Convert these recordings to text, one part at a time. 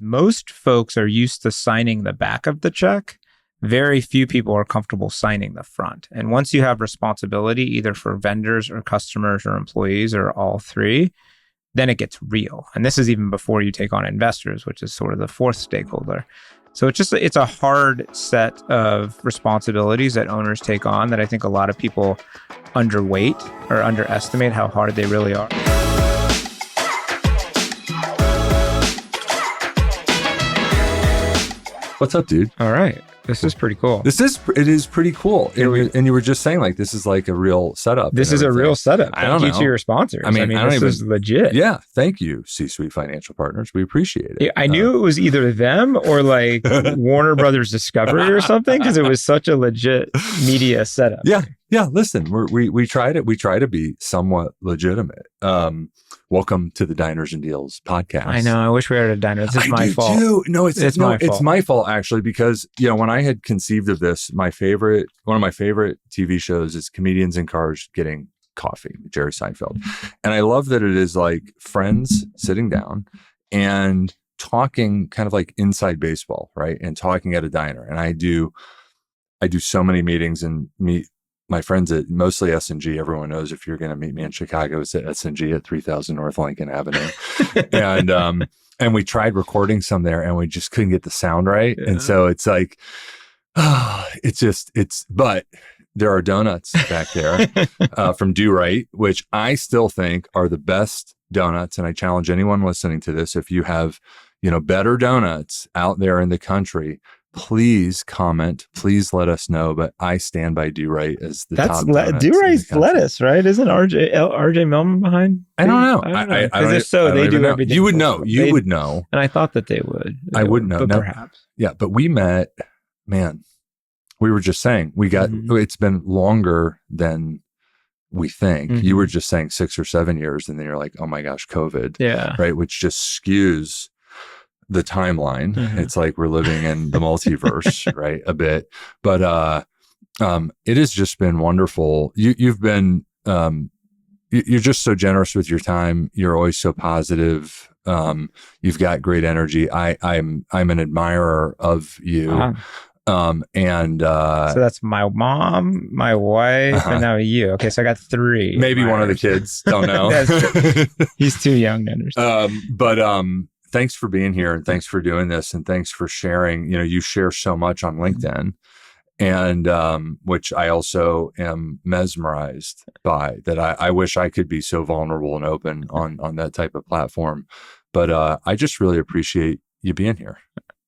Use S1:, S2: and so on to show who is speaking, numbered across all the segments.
S1: most folks are used to signing the back of the check. Very few people are comfortable signing the front. And once you have responsibility, either for vendors or customers or employees or all three, then it gets real. And this is even before you take on investors, which is sort of the fourth stakeholder. So it's a hard set of responsibilities that owners take on that I think a lot of people underweight or underestimate how hard they really are.
S2: What's up, dude?
S1: All right. This is pretty cool.
S2: It is pretty cool. And you were just saying like, this is like a real setup.
S1: This is a real setup. Thank you to your sponsors.
S2: I mean
S1: this is legit.
S2: Yeah. Thank you, C-Suite Financial Partners. We appreciate it.
S1: I knew it was either them or like Warner Brothers Discovery or something, because it was such a legit media setup.
S2: Yeah. Yeah. Listen, we tried it. We try to be somewhat legitimate. Welcome to the Diners and Deals podcast.
S1: I know. I wish we were at a diner. This is my fault.
S2: Too. No, it's my fault.
S1: It's
S2: my fault actually, because when I had conceived of this, one of my favorite TV shows is Comedians in Cars Getting Coffee, Jerry Seinfeld, and I love that it is like friends sitting down and talking, kind of like inside baseball, right? And talking at a diner. And I do so many meetings and meet my friends at mostly S&G. Everyone knows if you're going to meet me in Chicago, it's at S&G at 3000 North Lincoln Avenue. And we tried recording some there and we just couldn't get the sound right. Yeah. And so it's like, but there are donuts back there from Do Right, which I still think are the best donuts. And I challenge anyone listening to this, if you have, better donuts out there in the country, please comment. Please let us know. But I stand by Do Right as the top donuts.
S1: Do Right's lettuce, right? Isn't RJ Millman behind?
S2: I don't know.
S1: Because if so, they do everything.
S2: You would know. You would know.
S1: And I thought that they would.
S2: I wouldn't know.
S1: But
S2: no,
S1: perhaps.
S2: Yeah, but we met. Man, we were just saying we got. Mm-hmm. It's been longer than we think. Mm-hmm. You were just saying 6 or 7 years, and then you're like, oh my gosh, COVID.
S1: Yeah.
S2: Right, which just skews the timeline. Mm-hmm. It's like we're living in the multiverse, right? A bit, but it has just been wonderful. You've been you're just so generous with your time. You're always so positive. You've got great energy. I'm an admirer of you. Uh-huh. So
S1: that's my mom, my wife, and now you. Okay, so I got 3.
S2: Maybe one of the kids. Don't know.
S1: He's too young to understand.
S2: Thanks for being here and thanks for doing this and thanks for sharing. You share so much on LinkedIn, and which I also am mesmerized by. That I wish I could be so vulnerable and open on that type of platform. But I just really appreciate you being here.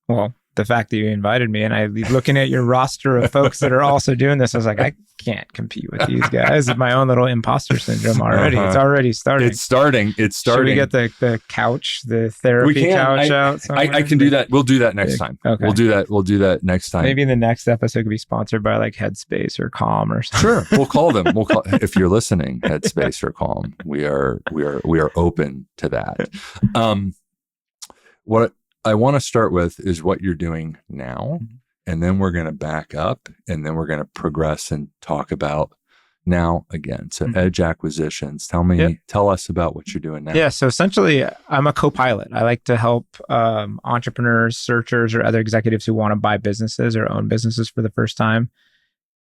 S1: Well, the fact that you invited me, and I looking at your roster of folks that are also doing this, I was like, I can't compete with these guys. It's my own little imposter syndrome already. Uh-huh. It's already starting. It's starting.
S2: Should
S1: we get the couch, the therapy couch out?
S2: I can do that. We'll do that next time.
S1: Okay.
S2: We'll do that next time.
S1: Maybe the next episode could be sponsored by like Headspace or Calm or something.
S2: Sure. We'll call them. If you're listening, Headspace or Calm, we are open to that. What I want to start with is what you're doing now, and then we're going to back up, and then we're going to progress and talk about now again. So Edge Acquisitions, tell us about what you're doing now.
S1: Yeah. So essentially I'm a co-pilot. I like to help entrepreneurs, searchers, or other executives who want to buy businesses or own businesses for the first time,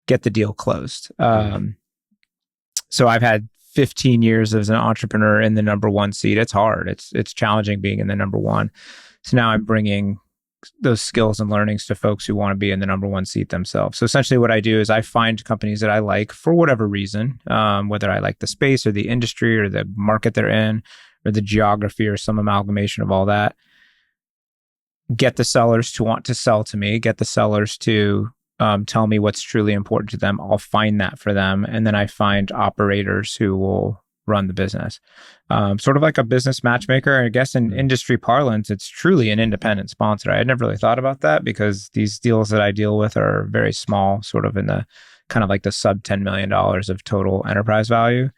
S1: get the deal closed. So I've had 15 years as an entrepreneur in the number one seat. It's hard. It's challenging being in the number one. So now I'm bringing those skills and learnings to folks who want to be in the number one seat themselves. So essentially what I do is I find companies that I like for whatever reason, whether I like the space or the industry or the market they're in or the geography or some amalgamation of all that. Get the sellers to want to sell to me, get the sellers to tell me what's truly important to them. I'll find that for them. And then I find operators who will run the business. Sort of like a business matchmaker. I guess in industry parlance, it's truly an independent sponsor. I had never really thought about that because these deals that I deal with are very small, sort of in the kind of like the sub $10 million of total enterprise value.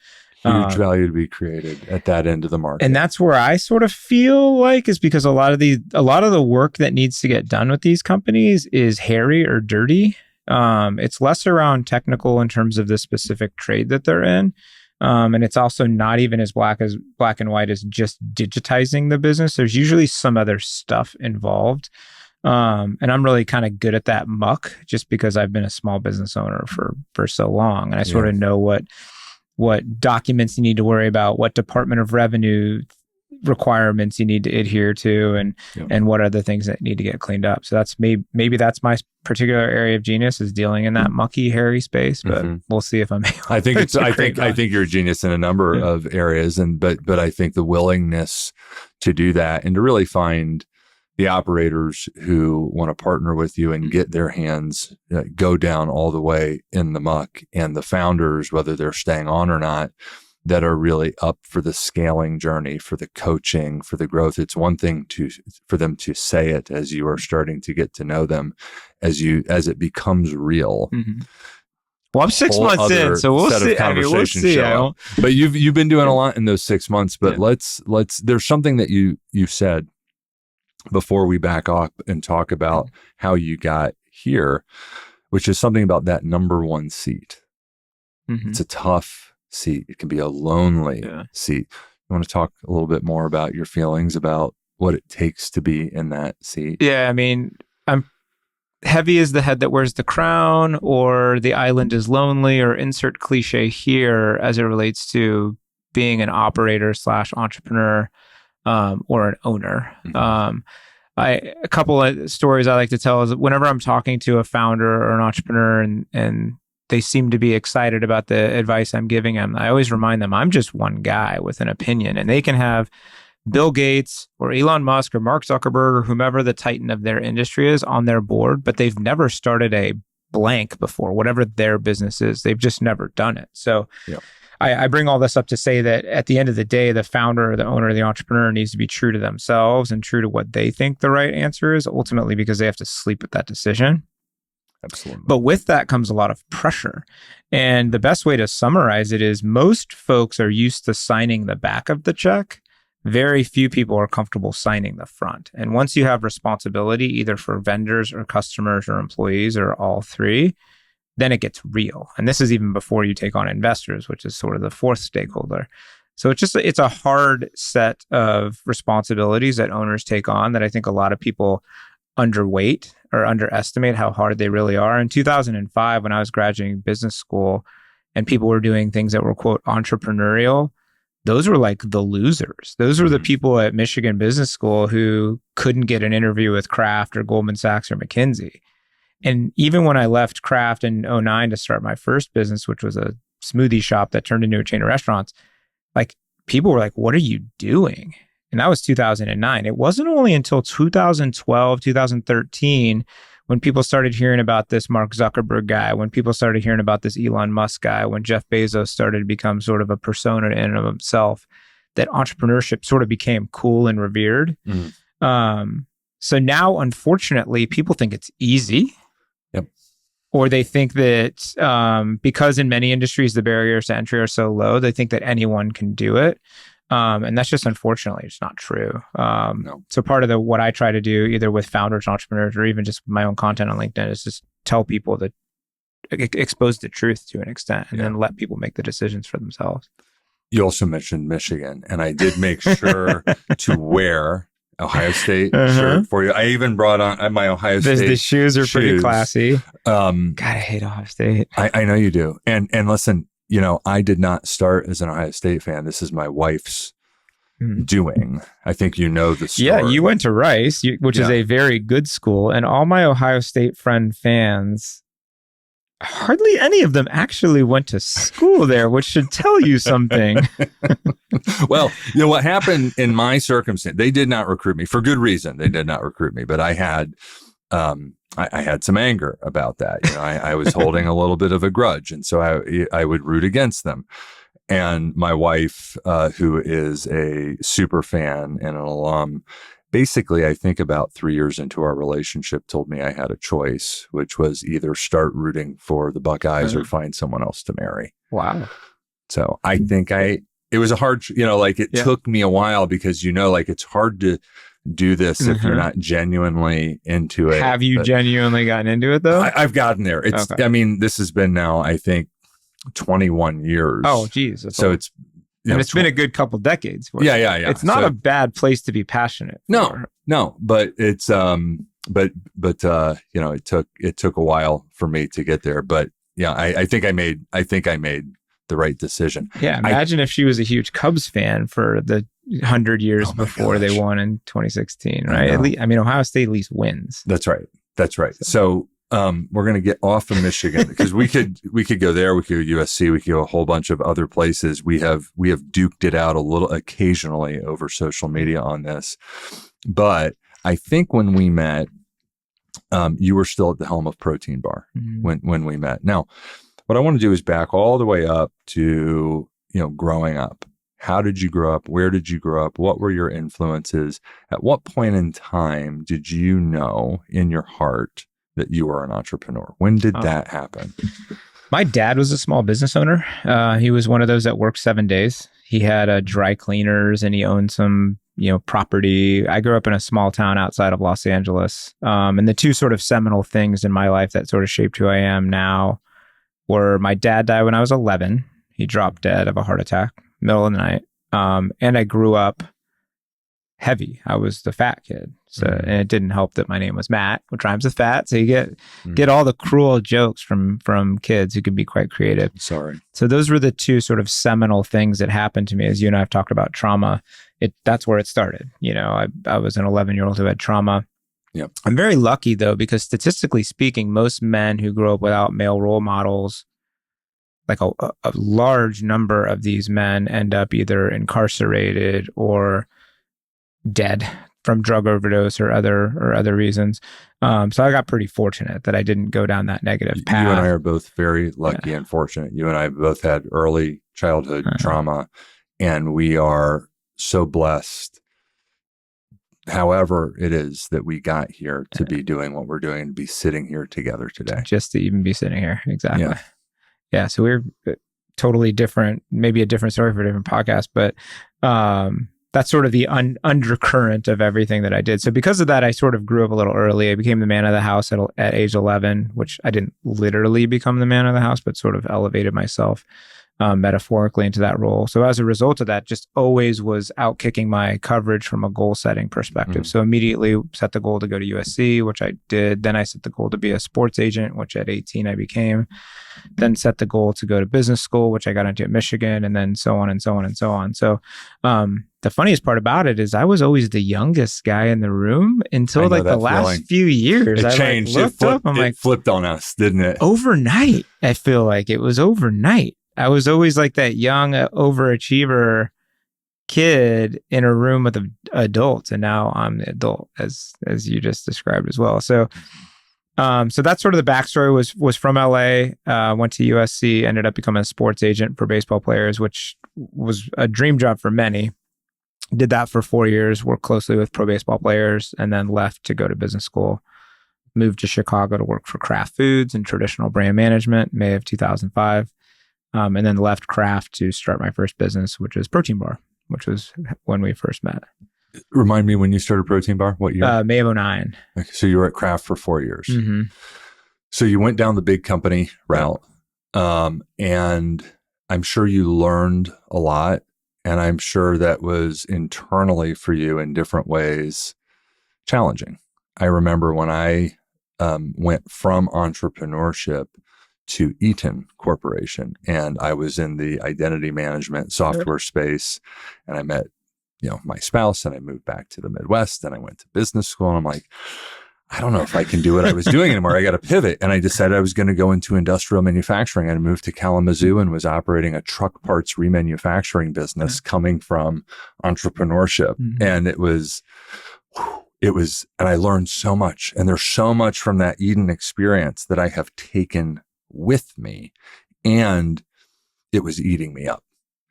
S2: Huge value to be created at that end of the market.
S1: And that's where I sort of feel like is because a lot of the work that needs to get done with these companies is hairy or dirty. It's less around technical in terms of the specific trade that they're in. And it's also not even as black and white as just digitizing the business. There's usually some other stuff involved. And I'm really kind of good at that muck just because I've been a small business owner for so long. And I sort of know what documents you need to worry about, what Department of Revenue requirements you need to adhere to, and what are the things that need to get cleaned up. So that's maybe that's my particular area of genius, is dealing in that mucky, hairy space. But we'll see if I'm able
S2: I think you're a genius in a number of areas, but I think the willingness to do that and to really find the operators who want to partner with you and get their hands go down all the way in the muck, and the founders, whether they're staying on or not, that are really up for the scaling journey, for the coaching, for the growth. It's one thing for them to say it as you are starting to get to know them, as it becomes real.
S1: Well, I'm 6 months in, so we'll see. We'll see.
S2: But you've been doing a lot in those 6 months. But let's. There's something that you said before we back up and talk about how you got here, which is something about that number one seat. It's a tough seat. It can be a lonely seat. You want to talk a little bit more about your feelings about what it takes to be in that seat?
S1: Yeah, I mean, I'm heavy as the head that wears the crown, or the island is lonely, or insert cliche here as it relates to being an operator / entrepreneur, or an owner. A couple of stories I like to tell is whenever I'm talking to a founder or an entrepreneur and they seem to be excited about the advice I'm giving them, I always remind them I'm just one guy with an opinion, and they can have Bill Gates or Elon Musk or Mark Zuckerberg or whomever the titan of their industry is on their board, but they've never started a blank before, whatever their business is. They've just never done it. So I bring all this up to say that at the end of the day, the founder or the owner or the entrepreneur needs to be true to themselves and true to what they think the right answer is, ultimately, because they have to sleep with that decision.
S2: Absolutely.
S1: But with that comes a lot of pressure. And the best way to summarize it is most folks are used to signing the back of the check. Very few people are comfortable signing the front. And once you have responsibility, either for vendors or customers or employees or all three, then it gets real. And this is even before you take on investors, which is sort of the fourth stakeholder. So it's a hard set of responsibilities that owners take on that I think a lot of people underweight or underestimate how hard they really are. In 2005, when I was graduating business school and people were doing things that were, quote, entrepreneurial, those were like the losers. Those were the people at Michigan Business School who couldn't get an interview with Kraft or Goldman Sachs or McKinsey. And even when I left Kraft in 2009 to start my first business, which was a smoothie shop that turned into a chain of restaurants, like people were like, what are you doing? And that was 2009. It wasn't only until 2012, 2013, when people started hearing about this Mark Zuckerberg guy, when people started hearing about this Elon Musk guy, when Jeff Bezos started to become sort of a persona in and of himself, that entrepreneurship sort of became cool and revered. So now, unfortunately, people think it's easy. Or they think that because in many industries, the barriers to entry are so low, they think that anyone can do it. And that's just, unfortunately, it's not true. So part of what I try to do, either with founders, entrepreneurs, or even just my own content on LinkedIn, is just tell people that expose the truth to an extent, and then let people make the decisions for themselves.
S2: You also mentioned Michigan, and I did make sure to wear Ohio State shirt for you. I even brought on my Ohio State.
S1: The shoes are pretty classy. God, I hate Ohio State.
S2: I know you do. And listen, you know, I did not start as an Ohio State fan. This is my wife's doing. I think you know the story.
S1: Yeah, you went to Rice, which is a very good school, and all my Ohio State friend fans, hardly any of them actually went to school there, which should tell you something.
S2: Well, you know what happened in my circumstance? They did not recruit me for good reason. They did not recruit me, but I had I had some anger about that. You know, I was holding a little bit of a grudge, and so I would root against them. And my wife, who is a super fan and an alum, basically, I think about 3 years into our relationship, told me I had a choice, which was either start rooting for the Buckeyes or find someone else to marry.
S1: Wow.
S2: So I think it was a hard, you know, like it took me a while because, you know, like it's hard to do this if you're not genuinely into it.
S1: Have you genuinely gotten into it though?
S2: I've gotten there. It's, I mean, this has been now, I think, 21 years.
S1: Oh, geez.
S2: So it's,
S1: and it's been a good couple decades.
S2: Yeah.
S1: It's not a bad place to be passionate for.
S2: No, but it's, but it took a while for me to get there. But yeah, I think I made the right decision.
S1: Yeah. Imagine if she was a huge Cubs fan for the 100 years before they won in 2016, right? At least, Ohio State at least wins.
S2: That's right. So we're going to get off of Michigan because we could go there. We could go USC. We could go a whole bunch of other places. We have duked it out a little occasionally over social media on this, but I think when we met, you were still at the helm of Protein Bar when we met. Now, what I want to do is back all the way up to, growing up. How did you grow up? Where did you grow up? What were your influences? At what point in time did you know in your heart that you were an entrepreneur? When did that happen?
S1: My dad was a small business owner. He was one of those that worked 7 days. He had dry cleaners and he owned some, property. I grew up in a small town outside of Los Angeles. And the two sort of seminal things in my life that sort of shaped who I am now were my dad died when I was 11. He dropped dead of a heart attack, middle of the night. And I grew up heavy. I was the fat kid. So, and it didn't help that my name was Matt, which rhymes with fat. So you get all the cruel jokes from kids who can be quite creative.
S2: Sorry.
S1: So those were the two sort of seminal things that happened to me. As you and I have talked about trauma, that's where it started. I was an 11-year-old who had trauma.
S2: Yep.
S1: I'm very lucky though, because statistically speaking, most men who grow up without male role models, like a large number of these men end up either incarcerated or dead from drug overdose or other reasons. So I got pretty fortunate that I didn't go down that negative path.
S2: You and I are both very lucky and fortunate. You and I both had early childhood trauma, and we are so blessed. However it is that we got here to be doing what we're doing and be sitting here together today.
S1: Just to even be sitting here. Exactly. Yeah. So we're totally different, maybe a different story for a different podcast, but that's sort of the undercurrent of everything that I did. So because of that, I sort of grew up a little early. I became the man of the house at age 11, which I didn't literally become the man of the house, but sort of elevated myself metaphorically into that role. So as a result of that, just always was out kicking my coverage from a goal setting perspective. So immediately set the goal to go to USC, which I did. Then I set the goal to be a sports agent, which at 18 I became. Then set the goal to go to business school, which I got into at Michigan, and then so on and so on and so on. So the funniest part about it is I was always the youngest guy in the room until like the last few years.
S2: It changed. It flipped on us, didn't it?
S1: Overnight. I feel like it was overnight. I was always like that young overachiever kid in a room with adults, and now I'm the adult, as you just described as well. So, so that's sort of the backstory. Was from LA, went to USC, ended up becoming a sports agent for baseball players, which was a dream job for many. Did that for 4 years, worked closely with pro baseball players, and then left to go to business school. Moved to Chicago to work for Kraft Foods and traditional brand management, May of 2005. And then left Kraft to start my first business, which was Protein Bar, which was when we first met.
S2: Remind me when you started Protein Bar, what year?
S1: May of 2009.
S2: Okay, so you were at Kraft for 4 years.
S1: Mm-hmm.
S2: So you went down the big company route, and I'm sure you learned a lot. And I'm sure that was internally for you in different ways challenging. I remember when I went from entrepreneurship to Eaton Corporation, and I was in the identity management software space, and I met, my spouse, and I moved back to the Midwest, and I went to business school, and I'm like, I don't know if I can do what I was doing anymore. I got to pivot. And I decided I was going to go into industrial manufacturing. I moved to Kalamazoo and was operating a truck parts remanufacturing business coming from entrepreneurship. And it was, and I learned so much. And there's so much from that Eden experience that I have taken with me, and it was eating me up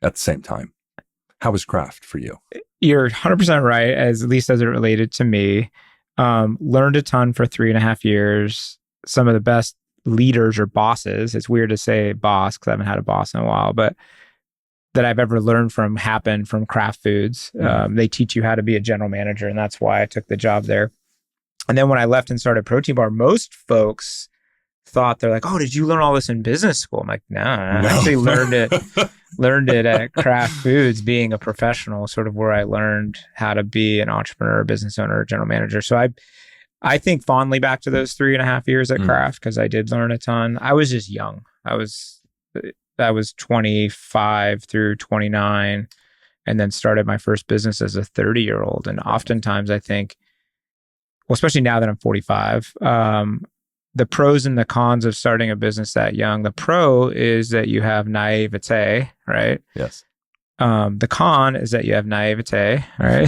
S2: at the same time. How was Kraft for you?
S1: You're 100% right, at least as it related to me. Learned a ton for 3.5 years. Some of the best leaders or bosses, it's weird to say boss because I haven't had a boss in a while, but that I've ever learned from happened from Kraft Foods. They teach you how to be a general manager, and that's why I took the job there. And then when I left and started Protein Bar, most folks thought they're like, oh, did you learn all this in business school? I'm like, no, I
S2: No.
S1: actually learned it at Kraft Foods, being a professional, sort of where I learned how to be an entrepreneur, business owner, general manager. So I think fondly back to those 3.5 years at Kraft, because I did learn a ton. I was just young. I was 25 through 29, and then started my first business as a 30-year-old. And oftentimes I think, well, especially now that I'm 45, the pros and the cons of starting a business that young. The pro is that you have naivete, right?
S2: Yes.
S1: The con is that you have naivete, right?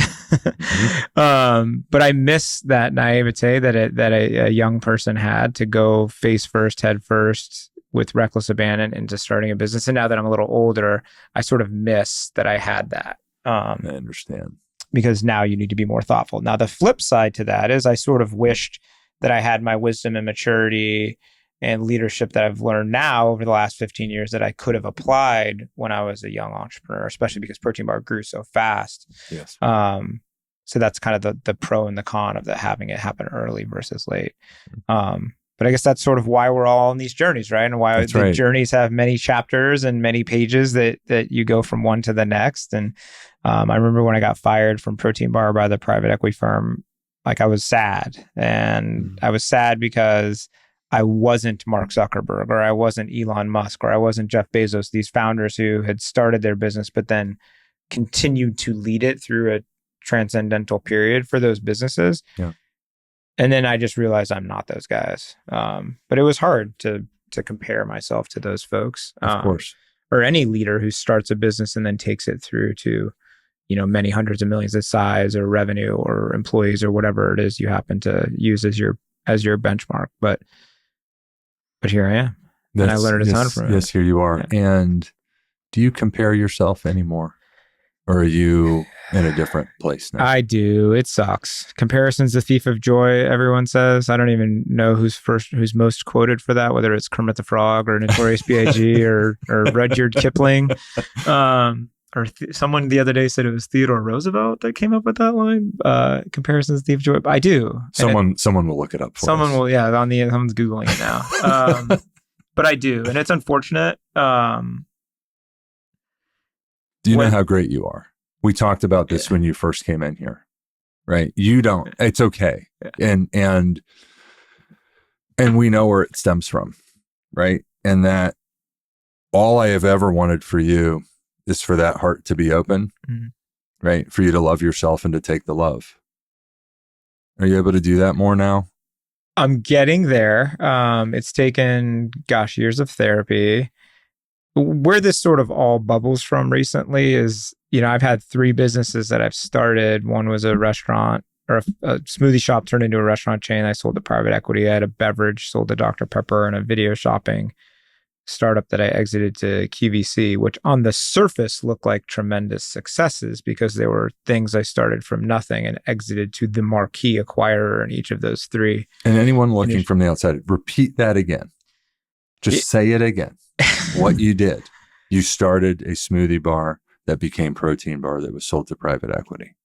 S1: But I miss that naivete that a young person had to go face first, head first, with reckless abandon into starting a business. And now that I'm a little older, I sort of miss that I had that.
S2: I understand.
S1: Because now you need to be more thoughtful. Now, the flip side to that is I sort of wished that I had my wisdom and maturity and leadership that I've learned now over the last 15 years that I could have applied when I was a young entrepreneur, especially because Protein Bar grew so fast.
S2: Yes.
S1: So that's kind of the pro and the con of having it happen early versus late. But I guess that's sort of why we're all on these journeys, right? And why the journeys have many chapters and many pages that you go from one to the next. And I remember when I got fired from Protein Bar by the private equity firm, like I was sad. And I was sad because I wasn't Mark Zuckerberg, or I wasn't Elon Musk, or I wasn't Jeff Bezos, these founders who had started their business, but then continued to lead it through a transcendental period for those businesses.
S2: Yeah.
S1: And then I just realized I'm not those guys. But it was hard to compare myself to those folks.
S2: Of course.
S1: Or any leader who starts a business and then takes it through to, many hundreds of millions of size or revenue or employees or whatever it is you happen to use as your benchmark. But here I am. And I learned a ton from it.
S2: Yes, here you are. Yeah. And do you compare yourself anymore? Or are you in a different place now?
S1: I do. It sucks. Comparison's the thief of joy, everyone says. I don't even know who's most quoted for that, whether it's Kermit the Frog or Notorious B.I.G. or Rudyard Kipling. Someone the other day said it was Theodore Roosevelt that came up with that line. Comparison's the thief of joy. I do.
S2: Someone will look it up for
S1: someone
S2: us.
S1: Will, yeah. Someone's Googling it now. But I do. And it's unfortunate.
S2: Do you know how great you are? We talked about this when you first came in here, right? You don't. It's okay. Yeah. And we know where it stems from, right? And that all I have ever wanted for you is for that heart to be open, right? For you to love yourself and to take the love. Are you able to do that more now?
S1: I'm getting there. It's taken, years of therapy. Where this sort of all bubbles from recently is, I've had 3 businesses that I've started. One was a restaurant, or a smoothie shop turned into a restaurant chain. I sold to private equity. I had a beverage, sold to Dr Pepper, and a video shopping startup that I exited to QVC, which on the surface looked like tremendous successes because they were things I started from nothing and exited to the marquee acquirer in each of those 3.
S2: And anyone looking from the outside, repeat that again. Just say it again. What you did. You started a smoothie bar that became Protein Bar that was sold to private equity.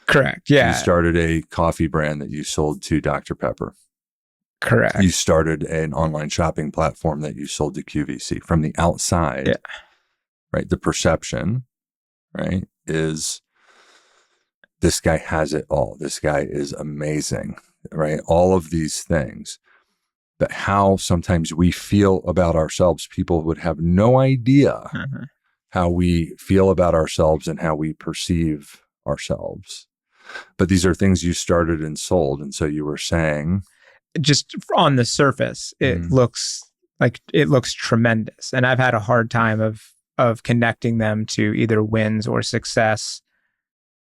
S1: Correct. Yeah.
S2: You started a coffee brand that you sold to Dr Pepper.
S1: Correct.
S2: You started an online shopping platform that you sold to QVC. From the outside, right? The perception, right, is this guy has it all. This guy is amazing, right? All of these things. But how sometimes we feel about ourselves, people would have no idea how we feel about ourselves and how we perceive ourselves. But these are things you started and sold. And so you were saying,
S1: just on the surface, it looks tremendous. And I've had a hard time of connecting them to either wins or success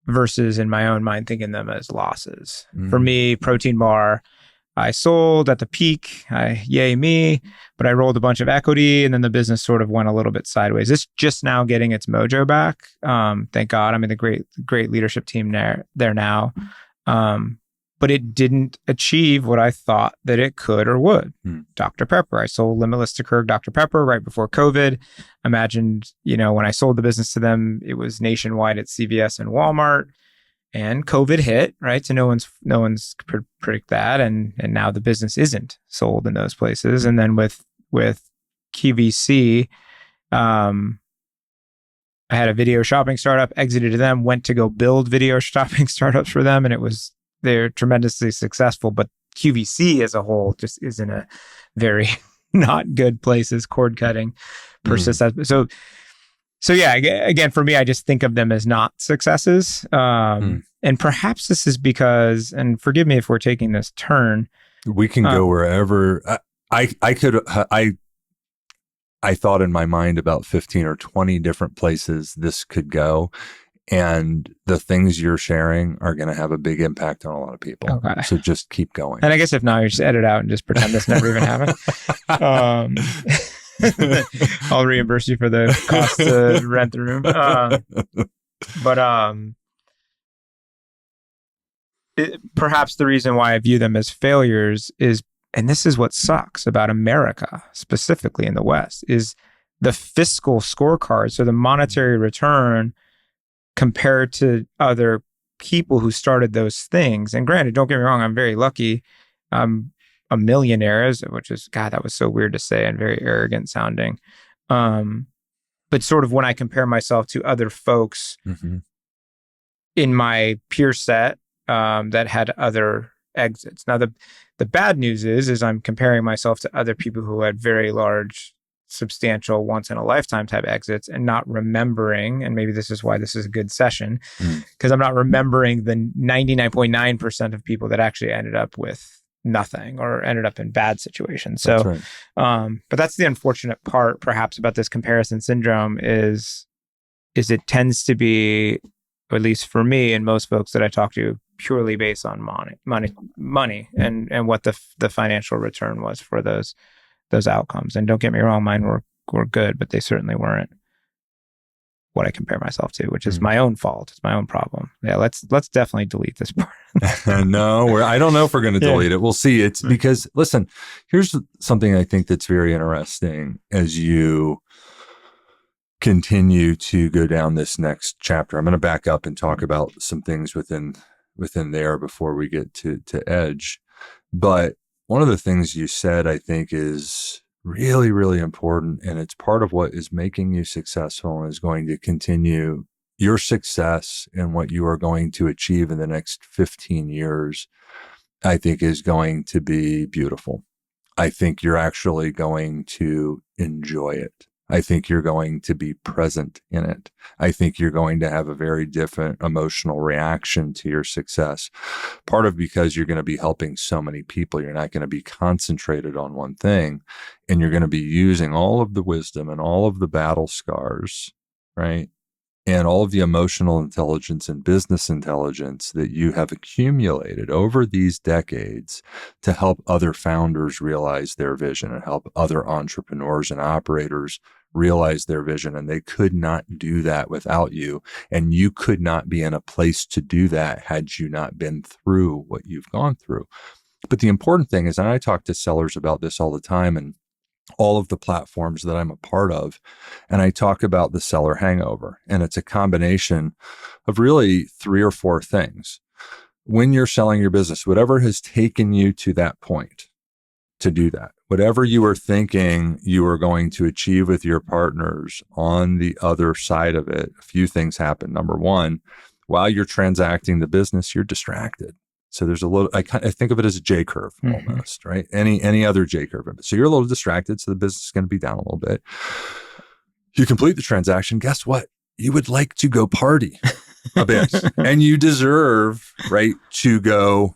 S1: versus in my own mind thinking them as losses. For me, Protein Bar, I sold at the peak, yay me, but I rolled a bunch of equity and then the business sort of went a little bit sideways. It's just now getting its mojo back. Thank God. I'm in the great leadership team there now. But it didn't achieve what I thought that it could or would. Dr. Pepper, I sold Limitless to Keurig Dr. Pepper right before COVID. Imagined, when I sold the business to them, it was nationwide at CVS and Walmart. and COVID hit, right? So no one's could predict that, and now the business isn't sold in those places. And then with QVC, I had a video shopping startup, exited them, went to go build video shopping startups for them, and they're tremendously successful. But QVC as a whole just is in a very not good place as cord cutting persists. So yeah, again, for me, I just think of them as not successes. And perhaps this is because, and forgive me if we're taking this turn.
S2: We can go wherever. I thought in my mind about 15 or 20 different places this could go. And the things you're sharing are going to have a big impact on a lot of people. Okay. So just keep going.
S1: And I guess if not, you just edit out and just pretend this never even happened. I'll reimburse you for the cost to rent the room. Perhaps the reason why I view them as failures is, and this is what sucks about America, specifically in the West, is the fiscal scorecard. So the monetary return compared to other people who started those things. And granted, don't get me wrong, I'm very lucky. I'm a millionaire, which is, God, that was so weird to say and very arrogant sounding. But sort of when I compare myself to other folks in my peer set that had other exits. Now, the bad news is I'm comparing myself to other people who had very large, substantial, once in a lifetime type exits and not remembering, and maybe this is why this is a good session, because I'm not remembering the 99.9% of people that actually ended up with nothing or ended up in bad situations. So, that's right. But that's the unfortunate part, perhaps, about this comparison syndrome is it tends to be, or at least for me and most folks that I talk to, purely based on money and what the financial return was for those outcomes. And don't get me wrong, mine were good, but they certainly weren't what I compare myself to, which is my own fault. It's my own problem. Yeah, let's definitely delete this part.
S2: No, I don't know if we're going to delete it. We'll see. It's because, listen, here's something I think that's very interesting as you continue to go down this next chapter. I'm going to back up and talk about some things within there before we get to Edge. But one of the things you said, I think, is really, really important. And it's part of what is making you successful and is going to continue your success and what you are going to achieve in the next 15 years, I think is going to be beautiful. I think you're actually going to enjoy it. I think you're going to be present in it. I think you're going to have a very different emotional reaction to your success. Part of because you're going to be helping so many people. You're not going to be concentrated on one thing, and you're going to be using all of the wisdom and all of the battle scars, right? And all of the emotional intelligence and business intelligence that you have accumulated over these decades to help other founders realize their vision and help other entrepreneurs and operators realize their vision. And they could not do that without you. And you could not be in a place to do that had you not been through what you've gone through. But the important thing is, and I talk to sellers about this all the time, and all of the platforms that I'm a part of. And I talk about the seller hangover. And it's a combination of really 3 or 4 things. When you're selling your business, whatever has taken you to that point to do that, whatever you were thinking you were going to achieve with your partners on the other side of it, a few things happen. Number one, while you're transacting the business, you're distracted. So there's a little, I think of it as a J curve almost, right? Any other J curve. So you're a little distracted. So the business is going to be down a little bit. You complete the transaction. Guess what? You would like to go party a bit, and you deserve, right, to go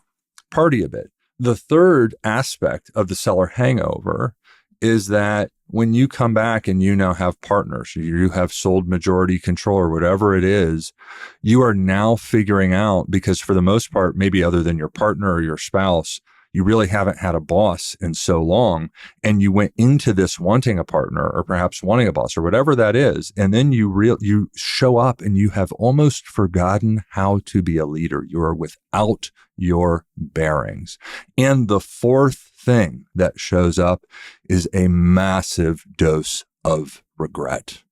S2: party a bit. The third aspect of the seller hangover is that when you come back and you now have partners, you have sold majority control or whatever it is, you are now figuring out, because for the most part, maybe other than your partner or your spouse, you really haven't had a boss in so long. And you went into this wanting a partner or perhaps wanting a boss or whatever that is. And then you show up and you have almost forgotten how to be a leader. You are without your bearings. And the fourth thing that shows up is a massive dose of regret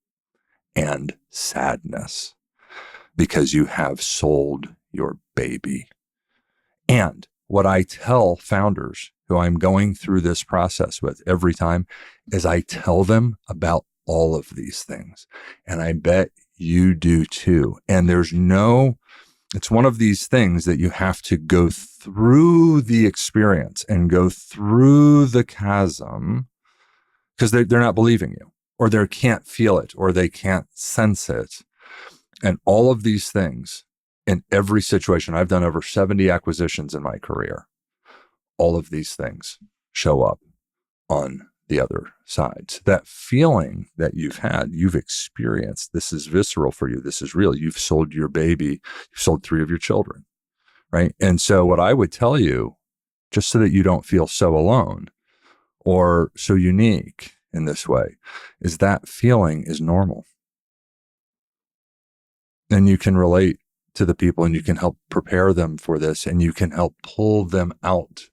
S2: and sadness, because you have sold your baby. And what I tell founders who I'm going through this process with every time is I tell them about all of these things. And I bet you do too. And it's one of these things that you have to go through the experience and go through the chasm because they're not believing you, or they can't feel it, or they can't sense it. And all of these things in every situation, I've done over 70 acquisitions in my career. All of these things show up on the other side. So that feeling that you've experienced, this is visceral for you. This is real. You've sold your baby. You've sold 3 of your children, right? And so what I would tell you, just so that you don't feel so alone or so unique in this way, is that feeling is normal. And you can relate to the people and you can help prepare them for this and you can help pull them out.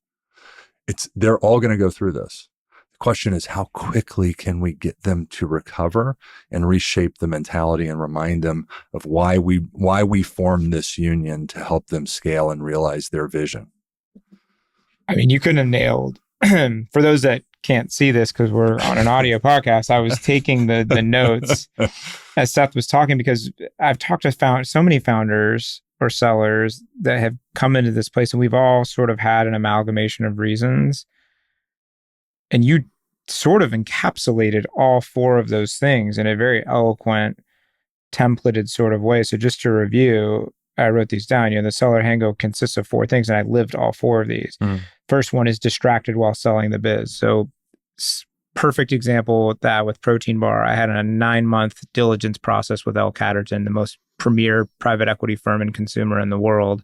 S2: They're all going to go through this. The question is, how quickly can we get them to recover and reshape the mentality and remind them of why we formed this union to help them scale and realize their vision?
S1: I mean, you couldn't have nailed, for those that can't see this because we're on an audio podcast, I was taking the notes as Seth was talking, because I've talked to so many founders or sellers that have come into this place, and we've all sort of had an amalgamation of reasons. And you sort of encapsulated all 4 of those things in a very eloquent, templated sort of way. So just to review, I wrote these down. The seller hangover consists of 4 things, and I lived all 4 of these. First one is distracted while selling the biz. So perfect example with that with Protein Bar. I had a 9-month diligence process with L. Catterton, the most premier private equity firm and consumer in the world.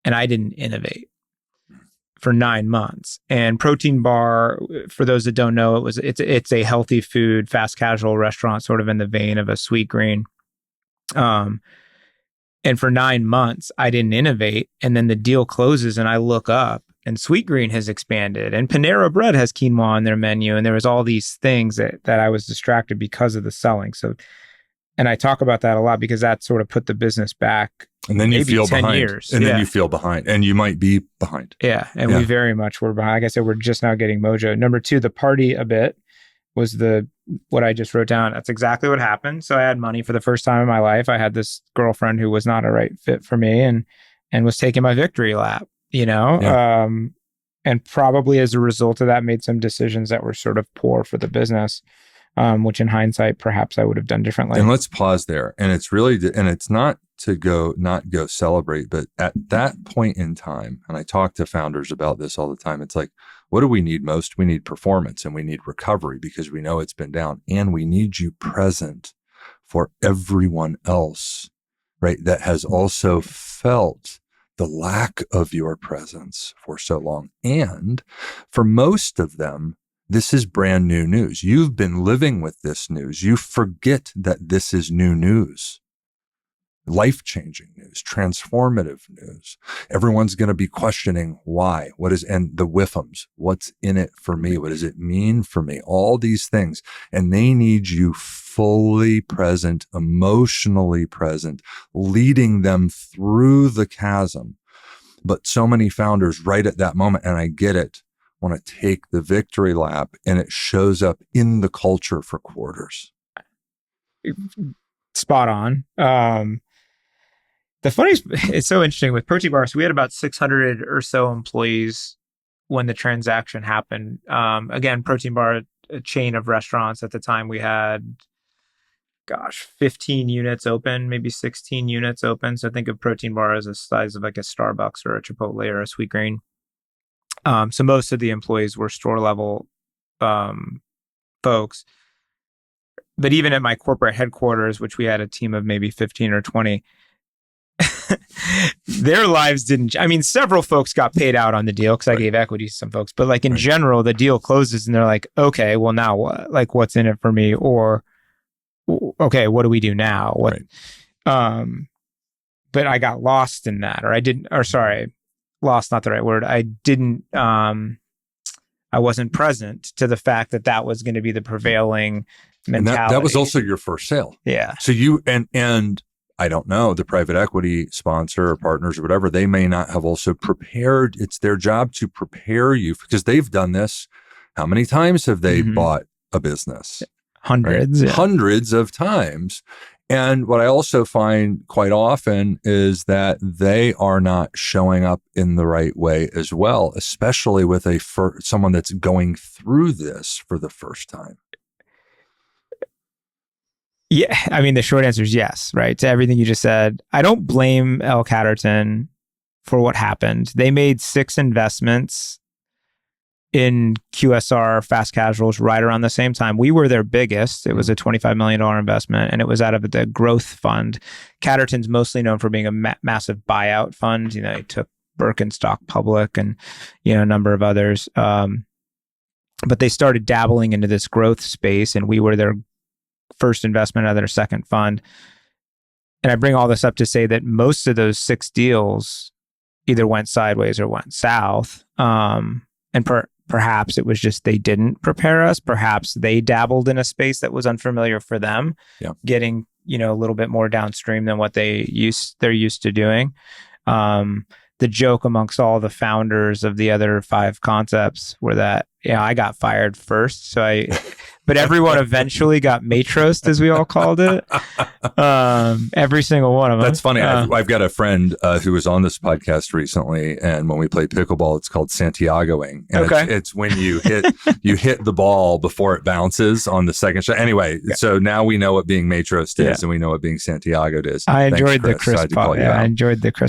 S1: And I didn't innovate for 9 months. And Protein Bar, for those that don't know, it's a healthy food, fast casual restaurant, sort of in the vein of a Sweetgreen. And for 9 months, I didn't innovate. And then the deal closes and I look up and Sweetgreen has expanded and Panera Bread has quinoa on their menu. And there was all these things that I was distracted because of the selling. So, and I talk about that a lot because that sort of put the business back.
S2: And then you feel
S1: 10
S2: behind.
S1: years.
S2: And then you feel behind. And you might be behind.
S1: Yeah. And we very much were behind. Like I said, we're just now getting mojo. Number 2, the party a bit was what I just wrote down. That's exactly what happened. So I had money for the first time in my life. I had this girlfriend who was not a right fit for me and was taking my victory lap, and probably as a result of that made some decisions that were sort of poor for the business, which in hindsight, perhaps I would have done differently.
S2: And let's pause there. And it's really, and it's not to not go celebrate, but at that point in time, and I talk to founders about this all the time, it's like, what do we need most? We need performance and we need recovery because we know it's been down, and we need you present for everyone else, right? That has also felt the lack of your presence for so long. And for most of them, this is brand new news. You've been living with this news. You forget that this is new news. Life-changing news, transformative news. Everyone's going to be questioning why, and the whiffums, what's in it for me? What does it mean for me? All these things. And they need you fully present, emotionally present, leading them through the chasm. But so many founders right at that moment, and I get it, want to take the victory lap, and it shows up in the culture for quarters.
S1: Spot on. The funniest, it's so interesting with Protein Bar. So we had about 600 or so employees when the transaction happened. Again, Protein Bar, a chain of restaurants. At the time we had, 15 units open, maybe 16 units open. So think of Protein Bar as the size of like a Starbucks or a Chipotle or a Sweetgreen. So most of the employees were store level folks. But even at my corporate headquarters, which we had a team of maybe 15 or 20, their lives didn't. I mean, several folks got paid out on the deal because I gave equity to some folks. But like in general, the deal closes and they're like, okay, well now what? Like, what's in it for me? Or okay, what do we do now? What? But I got lost in that, lost, not the right word. I didn't. I wasn't present to the fact that was going to be the prevailing mentality.
S2: And that was also your first sale.
S1: Yeah.
S2: So you and I don't know, the private equity sponsor or partners or whatever, they may not have also prepared. It's their job to prepare you because they've done this. How many times have they bought a business?
S1: Hundreds.
S2: Right?
S1: Yeah.
S2: Hundreds of times. And what I also find quite often is that they are not showing up in the right way as well, especially with someone that's going through this for the first time.
S1: Yeah, I mean, the short answer is yes, right? To everything you just said. I don't blame L. Catterton for what happened. They made 6 investments in QSR fast casuals right around the same time. We were their biggest. It was a $25 million investment, and it was out of the growth fund. Catterton's mostly known for being a massive buyout fund. You know, he took Birkenstock public and, you know, a number of others. But they started dabbling into this growth space, and we were their first investment out of their second fund. And I bring all this up to say that most of those 6 deals either went sideways or went south. And perhaps it was just they didn't prepare us. Perhaps they dabbled in a space that was unfamiliar for them, getting, you know, a little bit more downstream than what they're used to doing. The joke amongst all the founders of the other 5 concepts were that, I got fired first. But everyone eventually got Matros, as we all called it. Every single one of them.
S2: That's funny. I've got a friend who was on this podcast recently, and when we played pickleball, it's called Santiagoing. And it's when you hit the ball before it bounces on the second shot. Anyway, so now we know what being Matros is, and we know what being Santiago is.
S1: I enjoyed the Chris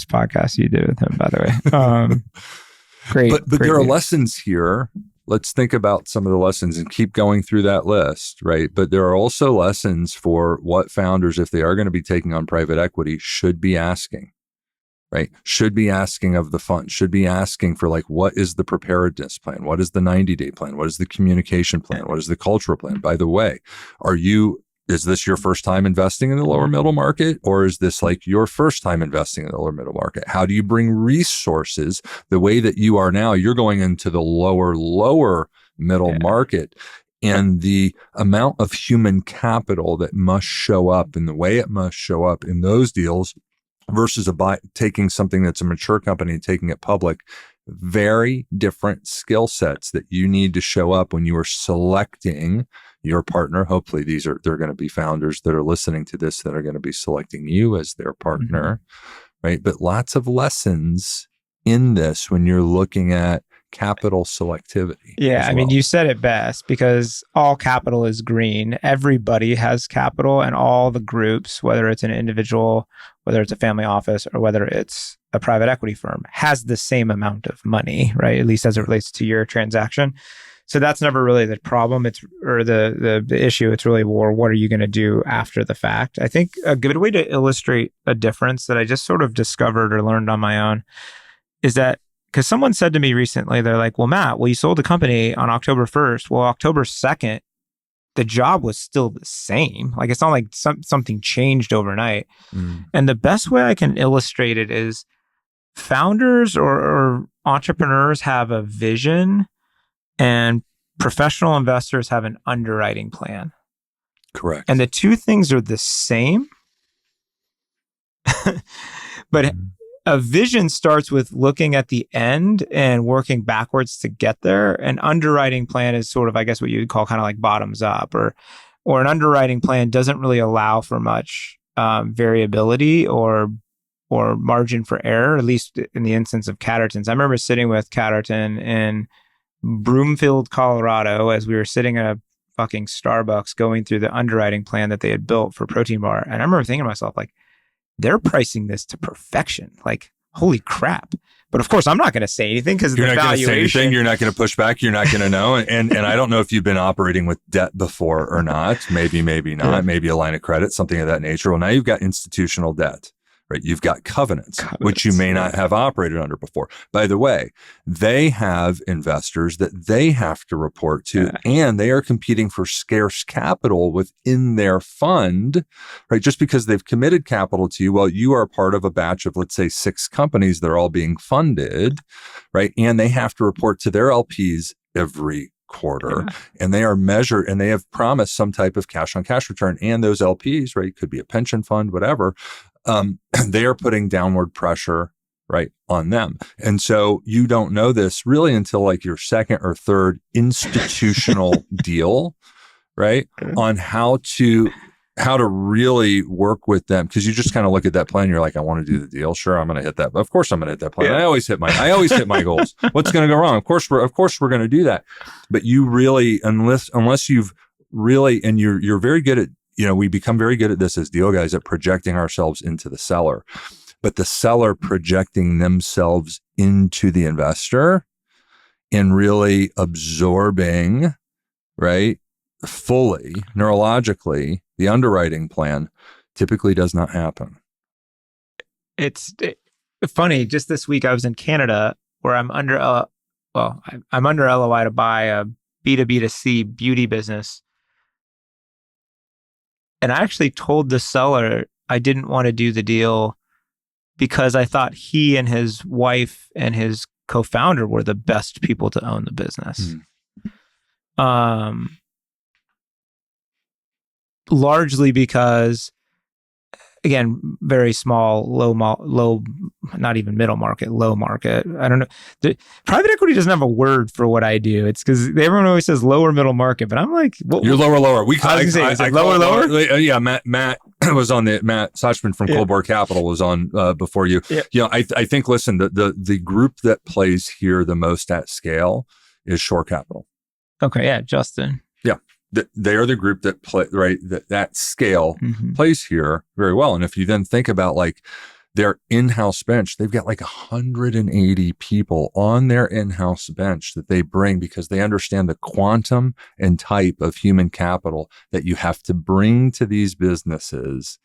S1: podcast you did with him, by the way. Great.
S2: But there are lessons here. Let's think about some of the lessons and keep going through that list, right? But there are also lessons for what founders, if they are going to be taking on private equity, should be asking, right? Should be asking of the fund, should be asking for, like, what is the preparedness plan? What is the 90-day plan? What is the communication plan? What is the cultural plan? By the way, is this your first time investing in the lower middle market, or is this like your first time investing in the lower middle market? How do you bring resources the way that you are now? You're going into the lower middle market, and the amount of human capital that must show up and the way it must show up in those deals versus taking something that's a mature company and taking it public. Very different skill sets that you need to show up when you are selecting your partner. Hopefully they're going to be founders that are listening to this that are going to be selecting you as their partner, right? But lots of lessons in this when you're looking at capital selectivity.
S1: Yeah, I mean, you said it best, because all capital is green. Everybody has capital, and all the groups, whether it's an individual, whether it's a family office, or whether it's a private equity firm, has the same amount of money, right? At least as it relates to your transaction. So that's never really the problem. The issue. It's really, well, what are you going to do after the fact? I think a good way to illustrate a difference that I just sort of discovered or learned on my own is that, because someone said to me recently, they're like, well, Matt, you sold the company on October 1st. Well, October 2nd, the job was still the same. Like, it's not like something changed overnight. And the best way I can illustrate it is founders or entrepreneurs have a vision, and professional investors have an underwriting plan.
S2: Correct.
S1: And the two things are the same. But a vision starts with looking at the end and working backwards to get there. An underwriting plan is sort of, I guess, what you would call kind of like bottoms up, or an underwriting plan doesn't really allow for much variability or margin for error, at least in the instance of Catterton's. I remember sitting with Catterton in Broomfield, Colorado, as we were sitting at a fucking Starbucks going through the underwriting plan that they had built for Protein Bar. And I remember thinking to myself, like, they're pricing this to perfection. Like, holy crap. But of course, I'm not going to say anything because of the valuation. You're not going to say anything.
S2: You're not going to push back. You're not going to know. And I don't know if you've been operating with debt before or not. Maybe not. Maybe a line of credit, something of that nature. Well, now you've got institutional debt. Right? You've got covenants, which you may not have operated under before. By the way, they have investors that they have to report to, and they are competing for scarce capital within their fund, right? Just because they've committed capital to you, well, you are part of a batch of, let's say, 6 companies that are all being funded, right? And they have to report to their LPs every quarter, and they are measured, and they have promised some type of cash on cash return. And those LPs, right, could be a pension fund, whatever, they are putting downward pressure right on them. And so you don't know this really until like your second or third institutional deal, right? On how to really work with them. Cause you just kind of look at that plan. You're like, I want to do the deal. Sure. I'm going to hit that. Of course I'm going to hit that plan. I always hit my goals. What's going to go wrong? Of course we're going to do that. But you really, unless you've really, and you're very good at, we become very good at this as deal guys at projecting ourselves into the seller, but the seller projecting themselves into the investor and really absorbing, right, fully, neurologically, the underwriting plan typically does not happen.
S1: It's funny. Just this week, I was in Canada where I'm under LOI to buy a B2B2C beauty business. And I actually told the seller I didn't want to do the deal because I thought he and his wife and his co-founder were the best people to own the business. Largely because, again, very small, low, not even middle market, low market. I don't know. Private equity doesn't have a word for what I do. It's because everyone always says lower middle market, but I'm like,
S2: you're lower.
S1: Lower.
S2: Yeah, Matt was on Matt Sachman from Coldboard Capital was on before you. Yeah. I think, listen, the group that plays here the most at scale is Shore Capital.
S1: Okay. Yeah. Justin.
S2: Yeah. They are the group that play, right? That scale plays here very well. And if you then think about like their in-house bench, they've got like 180 people on their in-house bench that they bring because they understand the quantum and type of human capital that you have to bring to these businesses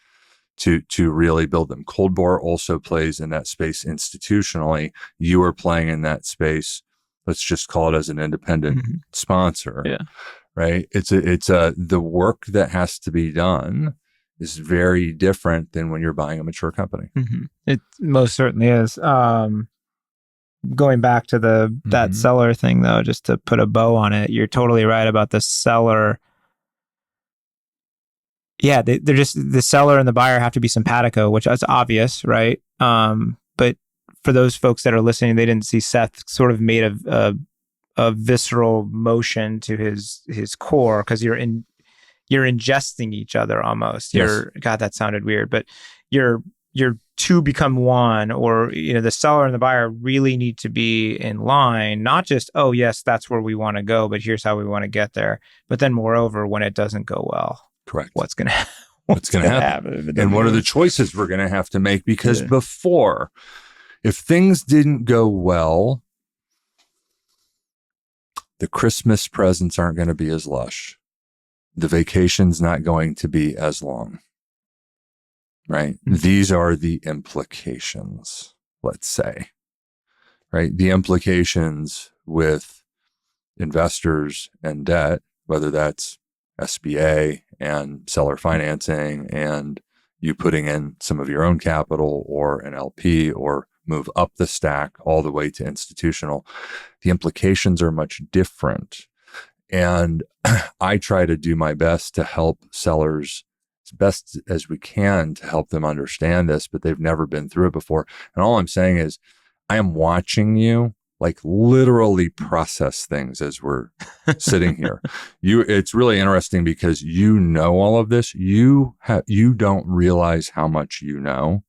S2: to really build them. Coldboard also plays in that space institutionally. You are playing in that space. Let's just call it as an independent sponsor. Yeah. Right. It's the work that has to be done is very different than when you're buying a mature company.
S1: It most certainly is. Going back to that seller thing though, just to put a bow on it, you're totally right about the seller. Yeah. They're just, the seller and the buyer have to be simpatico, which is obvious. Right. But for those folks that are listening, they didn't see Seth sort of made a visceral motion to his core because you're ingesting each other almost. God, that sounded weird, but you're two become one, or the seller and the buyer really need to be in line, not just, oh yes, that's where we want to go, but here's how we want to get there. But then moreover, when it doesn't go well,
S2: correct,
S1: what's going
S2: to happen? And what are the choices we're going to have to make? Because before, if things didn't go well, the Christmas presents aren't going to be as lush. The vacation's not going to be as long, right? These are the implications, let's say, right? The implications with investors and debt, whether that's SBA and seller financing and you putting in some of your own capital or an LP or move up the stack all the way to institutional, the implications are much different. And I try to do my best to help sellers as best as we can to help them understand this, but they've never been through it before. And all I'm saying is I am watching you like literally process things as we're sitting here. It's really interesting because you know all of this. You don't realize how much you know.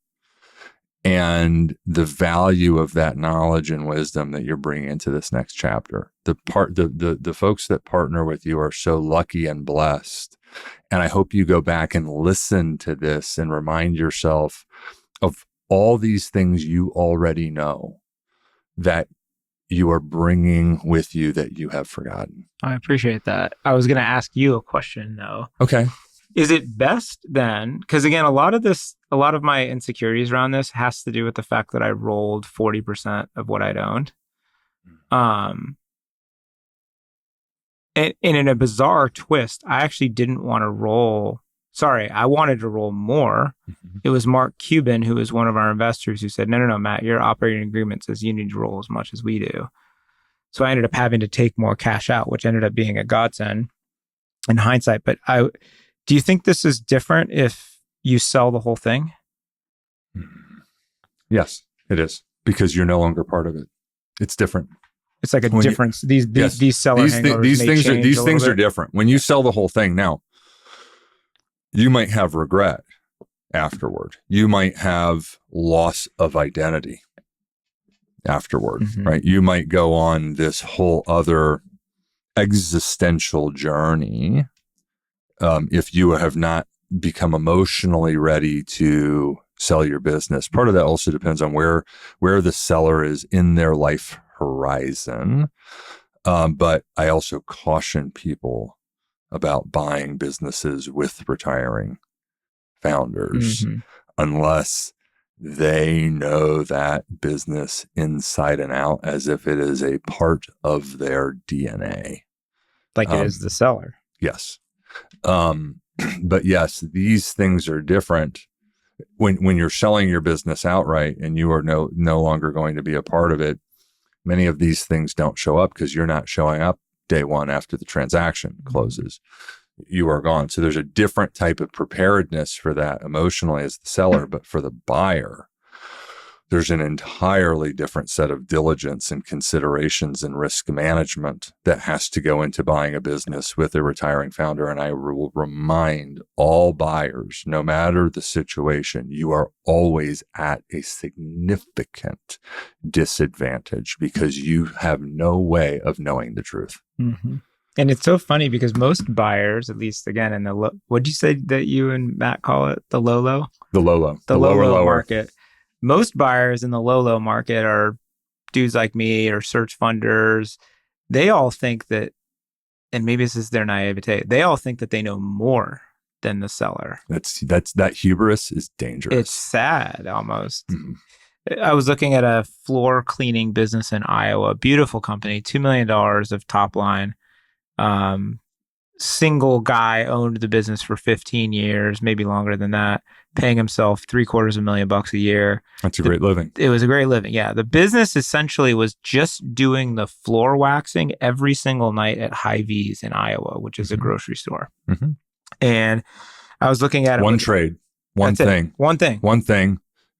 S2: And the value of that knowledge and wisdom that you're bringing into this next chapter. The folks that partner with you are so lucky and blessed. And I hope you go back and listen to this and remind yourself of all these things you already know that you are bringing with you that you have forgotten.
S1: I appreciate that. I was going to ask you a question though.
S2: Okay.
S1: Is it best then? Because again, a lot of my insecurities around this has to do with the fact that I rolled 40% of what I'd owned. And in a bizarre twist, I actually didn't want to roll. Sorry, I wanted to roll more. It was Mark Cuban, who was one of our investors, who said, no, Matt, your operating agreement says you need to roll as much as we do. So I ended up having to take more cash out, which ended up being a godsend in hindsight. But do you think this is different if you sell the whole thing?
S2: Yes, it is, because you're no longer part of it. It's different.
S1: It's like a difference. These seller hangovers
S2: these things are different. When you sell the whole thing now, you might have regret afterward. You might have loss of identity afterward, right? You might go on this whole other existential journey if you have not become emotionally ready to sell your business. Part of that also depends on where the seller is in their life horizon. But I also caution people about buying businesses with retiring founders unless they know that business inside and out as if it is a part of their DNA.
S1: Like it is the seller.
S2: Yes. But yes, these things are different when you're selling your business outright and you are no longer going to be a part of it. Many of these things don't show up because you're not showing up day one after the transaction closes. You are gone. So there's a different type of preparedness for that emotionally as the seller, but for the buyer, there's an entirely different set of diligence and considerations and risk management that has to go into buying a business with a retiring founder. And I will remind all buyers, no matter the situation, you are always at a significant disadvantage because you have no way of knowing the truth.
S1: And it's so funny because most buyers, at least again, in the what'd you say that you and Matt call it? The low? The low market. Most buyers in the low market are dudes like me or search funders. They all think that, and maybe this is their naivete, they all think that they know more than the seller.
S2: That hubris is dangerous.
S1: It's sad almost. I was looking at a floor cleaning business in Iowa, beautiful company, $2 million of top line. Single guy owned the business for 15 years, maybe longer than that, paying himself $750,000 a year.
S2: That's a great living.
S1: It was a great living. Yeah. The business essentially was just doing the floor waxing every single night at Hy-Vee's in Iowa, which is a grocery store. And I was looking at it.
S2: One trade, one thing,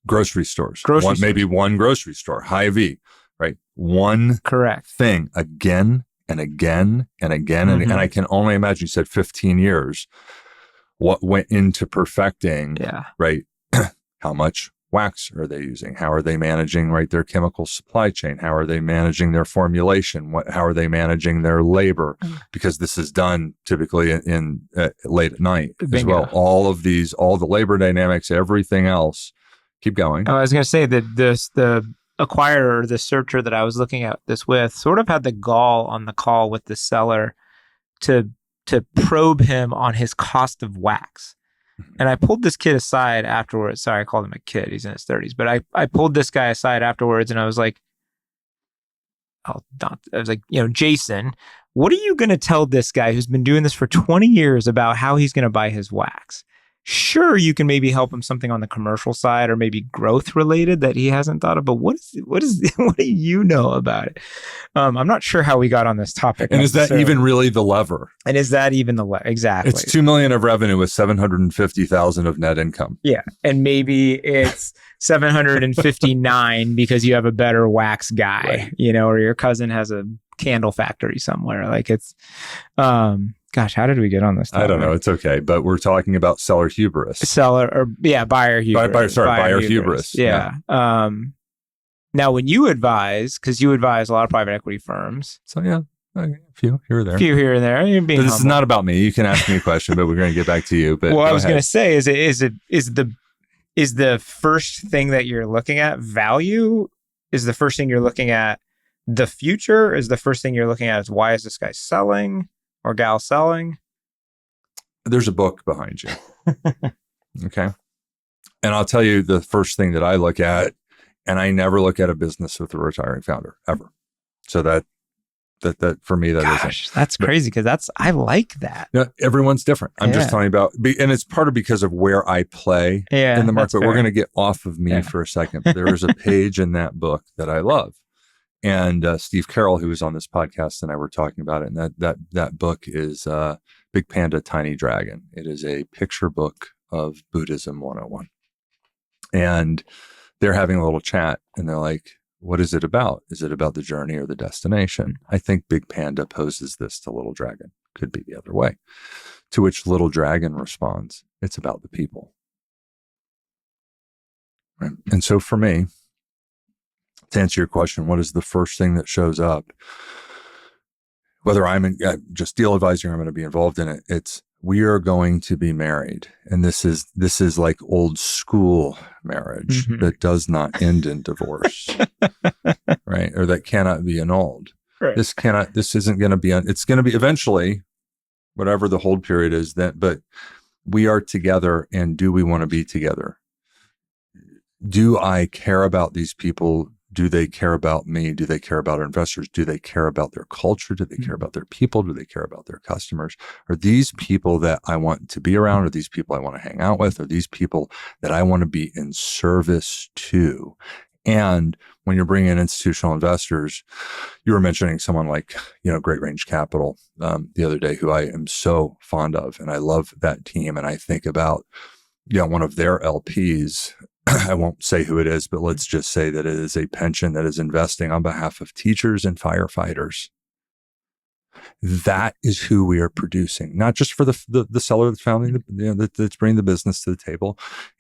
S2: grocery stores, maybe one grocery store, Hy-Vee, right? One thing again and again and again. And I can only imagine, you said 15 years, what went into perfecting, right? How much wax are they using? How are they managing, right, their chemical supply chain? How are they managing their formulation? How are they managing their labor? Because this is done typically in late at night as well. All the labor dynamics, everything else. Keep going.
S1: I was going to say that the acquirer, the searcher that I was looking at this with, sort of had the gall on the call with the seller to probe him on his cost of wax. And I pulled this kid aside afterwards. Sorry, I called him a kid. He's in his 30s. But I pulled this guy aside afterwards and I was like, Jason, what are you going to tell this guy who's been doing this for 20 years about how he's going to buy his wax? Sure, you can maybe help him something on the commercial side or maybe growth related that he hasn't thought of. But what do you know about it? I'm not sure how we got on this topic.
S2: And is that even really the lever?
S1: And is that even the lever? Exactly.
S2: It's $2 million of revenue with $750,000 of net income.
S1: Yeah, and maybe it's 759 because you have a better wax guy, or your cousin has a candle factory somewhere. Like it's. Gosh, how did we get on this topic?
S2: I don't know. It's okay. But we're talking about seller hubris.
S1: Buyer hubris.
S2: Buyer hubris.
S1: Yeah. Now, when you advise, because you advise a lot of private equity firms.
S2: So, yeah, a few here or there.
S1: You're being
S2: but this is not about me. You can ask me a question, but we're going to get back to you. But
S1: I was going to say, is the first thing that you're looking at value? Is the first thing you're looking at the future? Is the first thing you're looking at is why is this guy selling? Or gal selling?
S2: There's a book behind you. Okay. And I'll tell you the first thing that I look at, and I never look at a business with a retiring founder ever. So that for me,
S1: that's crazy because I like that.
S2: No, everyone's different. I'm just telling you about, and it's part of because of where I play in the market. We're going to get off of me for a second. But there is a page in that book that I love. And Steve Carroll, who was on this podcast, and I were talking about it. And that book is Big Panda, Tiny Dragon. It is a picture book of Buddhism 101. And they're having a little chat and they're like, what is it about? Is it about the journey or the destination? I think Big Panda poses this to Little Dragon. Could be the other way. To which Little Dragon responds, it's about the people. Right? And so for me, to answer your question, what is the first thing that shows up? Whether I'm in, just deal advising, I'm going to be involved in it. It's, we are going to be married. And this is like old school marriage that does not end in divorce, right? Or that cannot be annulled.
S1: Right.
S2: This isn't going to be, it's going to be eventually, whatever the hold period is, that, but we are together. And do we want to be together? Do I care about these people? Do they care about me? Do they care about our investors? Do they care about their culture? Do they care about their people? Do they care about their customers? Are these people that I want to be around? Are these people I want to hang out with? Are these people that I want to be in service to? And when you're bringing in institutional investors, you were mentioning someone like, Great Range Capital the other day, who I am so fond of. And I love that team. And I think about, one of their LPs, I won't say who it is, but let's just say that it is a pension that is investing on behalf of teachers and firefighters. That is who we are producing, not just for the seller that's founding, that's bringing the business to the table,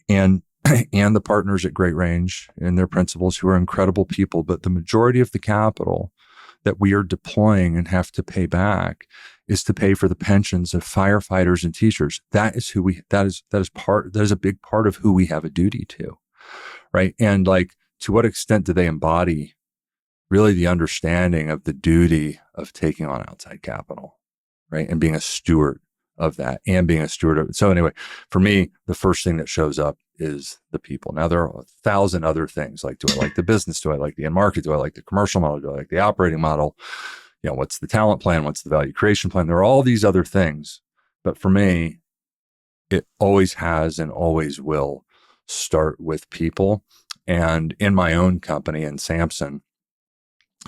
S2: and the partners at Great Range and their principals, who are incredible people, but the majority of the capital that we are deploying and have to pay back is to pay for the pensions of firefighters and teachers. That is that is a big part of who we have a duty to, right? And like, to what extent do they embody really the understanding of the duty of taking on outside capital, right? And being a steward of that, and being a steward of it. So anyway, for me, the first thing that shows up is the people. Now, there are 1,000 other things. Like, do I like the business? Do I like the end market? Do I like the commercial model? Do I like the operating model? What's the talent plan? What's the value creation plan? There are all these other things. But for me, it always has and always will start with people. And in my own company, in Samson,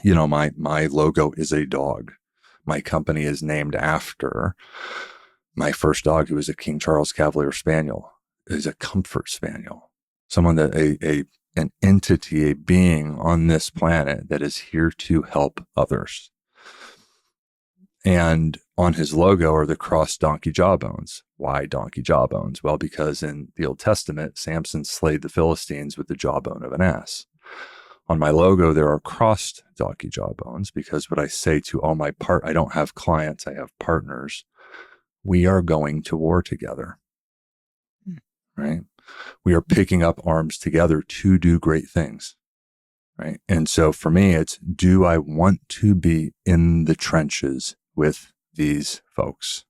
S2: my logo is a dog. My company is named after my first dog, who was a King Charles Cavalier Spaniel. Is a comfort spaniel, someone that an entity, a being on this planet that is here to help others. And on his logo are the crossed donkey jawbones. Why donkey jawbones? Well, because in the Old Testament, Samson slayed the Philistines with the jawbone of an ass. On my logo, there are crossed donkey jawbones, because what I say to all my I don't have clients, I have partners. We are going to war together, right? We are picking up arms together to do great things, right? And so for me, it's, do I want to be in the trenches with these folks?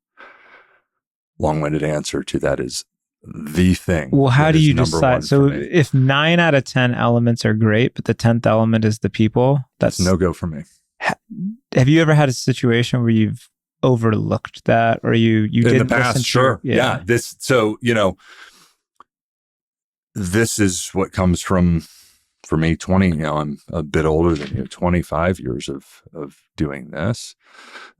S2: Long-winded answer to that is the thing.
S1: Well, how do you decide? So
S2: me.
S1: If 9 out of 10 elements are great, but the 10th element is the people, that's
S2: no go for me.
S1: Have you ever had a situation where you've overlooked that, or you didn't
S2: in the past? Sure. Yeah. This is what comes from, for me, 20, I'm a bit older than you, 25 years of doing this.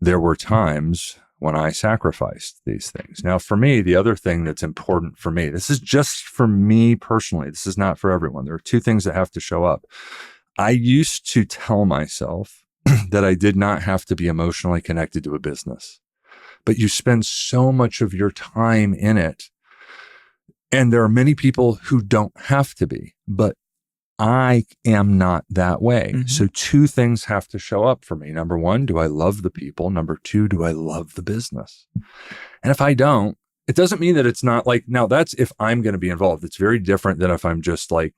S2: There were times when I sacrificed these things. Now, for me, the other thing that's important for me, this is just for me personally, this is not for everyone. There are two things that have to show up. I used to tell myself that I did not have to be emotionally connected to a business, but you spend so much of your time in it. And there are many people who don't have to be, but I am not that way. Mm-hmm. So two things have to show up for me. Number one, do I love the people? Number two, do I love the business? And if I don't, it doesn't mean that it's not like, now that's if I'm going to be involved. It's very different than if I'm just like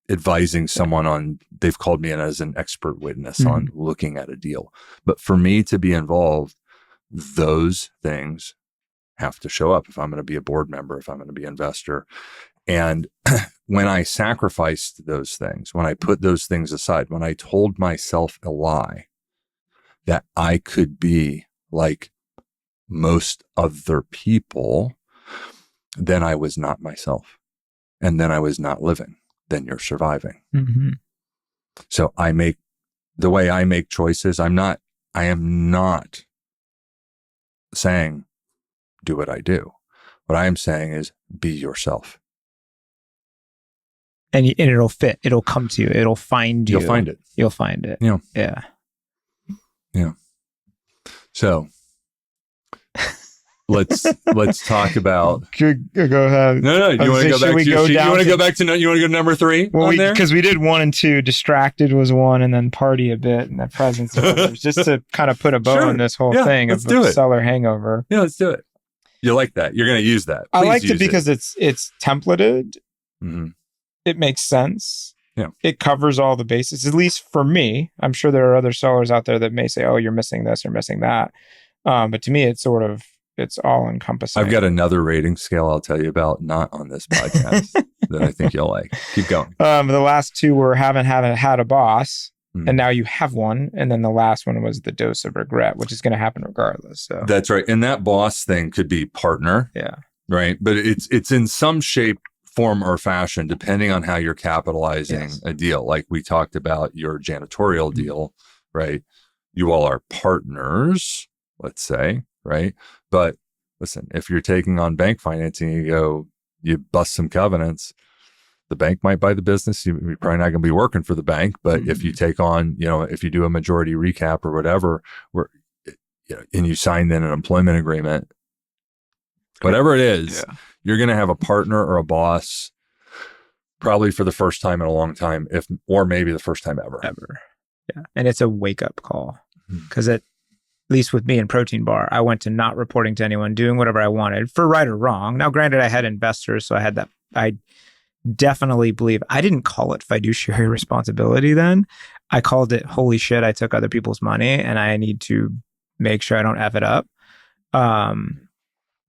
S2: advising someone on, they've called me in as an expert witness on looking at a deal. But for me to be involved, those things have to show up if I'm going to be a board member, if I'm going to be an investor. And when I sacrificed those things, when I put those things aside, when I told myself a lie that I could be like most other people, then I was not myself. And then I was not living. Then you're surviving. Mm-hmm. So the way I make choices, I am not saying, do what I do. What I am saying is, be yourself.
S1: and it'll fit. It'll come to you. It'll find you.
S2: You'll find it.
S1: You'll find it.
S2: Yeah.
S1: Yeah.
S2: Yeah. So let's talk about.
S1: Go ahead.
S2: No. You want to go back to? You want to go back to? You want to go to number 3?
S1: Well, because we did 1 and 2. Distracted was 1, and then party a bit, and the presence of others, just to kind of put a bow on this whole thing of seller hangover.
S2: Yeah, let's do it. You like that? You're going to use that.
S1: I liked it because it's templated.
S2: Mm-hmm.
S1: It makes sense.
S2: Yeah.
S1: It covers all the bases, at least for me. I'm sure there are other sellers out there that may say, "Oh, you're missing this or missing that," but to me, it's all encompassing.
S2: I've got another rating scale I'll tell you about, not on this podcast, that I think you'll like. Keep going.
S1: The last 2 were haven't had a boss, and now you have one, and then the last one was the dose of regret, which is going to happen regardless. So
S2: that's right, and that boss thing could be partner.
S1: Yeah.
S2: Right, but it's in some shape, form, or fashion, depending on how you're capitalizing a deal. Like we talked about your janitorial deal, right? You all are partners, let's say, right? But listen, if you're taking on bank financing, you bust some covenants, the bank might buy the business. You're probably not going to be working for the bank. But if you take on, if you do a majority recap or whatever, and you sign then an employment agreement, whatever it is, you're going to have a partner or a boss probably for the first time in a long time, or maybe the first time ever.
S1: Yeah. And it's a wake up call because at least with me in Protein Bar, I went to not reporting to anyone, doing whatever I wanted for right or wrong. Now, granted, I had investors, so I had that. I definitely believe I didn't call it fiduciary responsibility then. I called it, holy shit, I took other people's money and I need to make sure I don't F it up.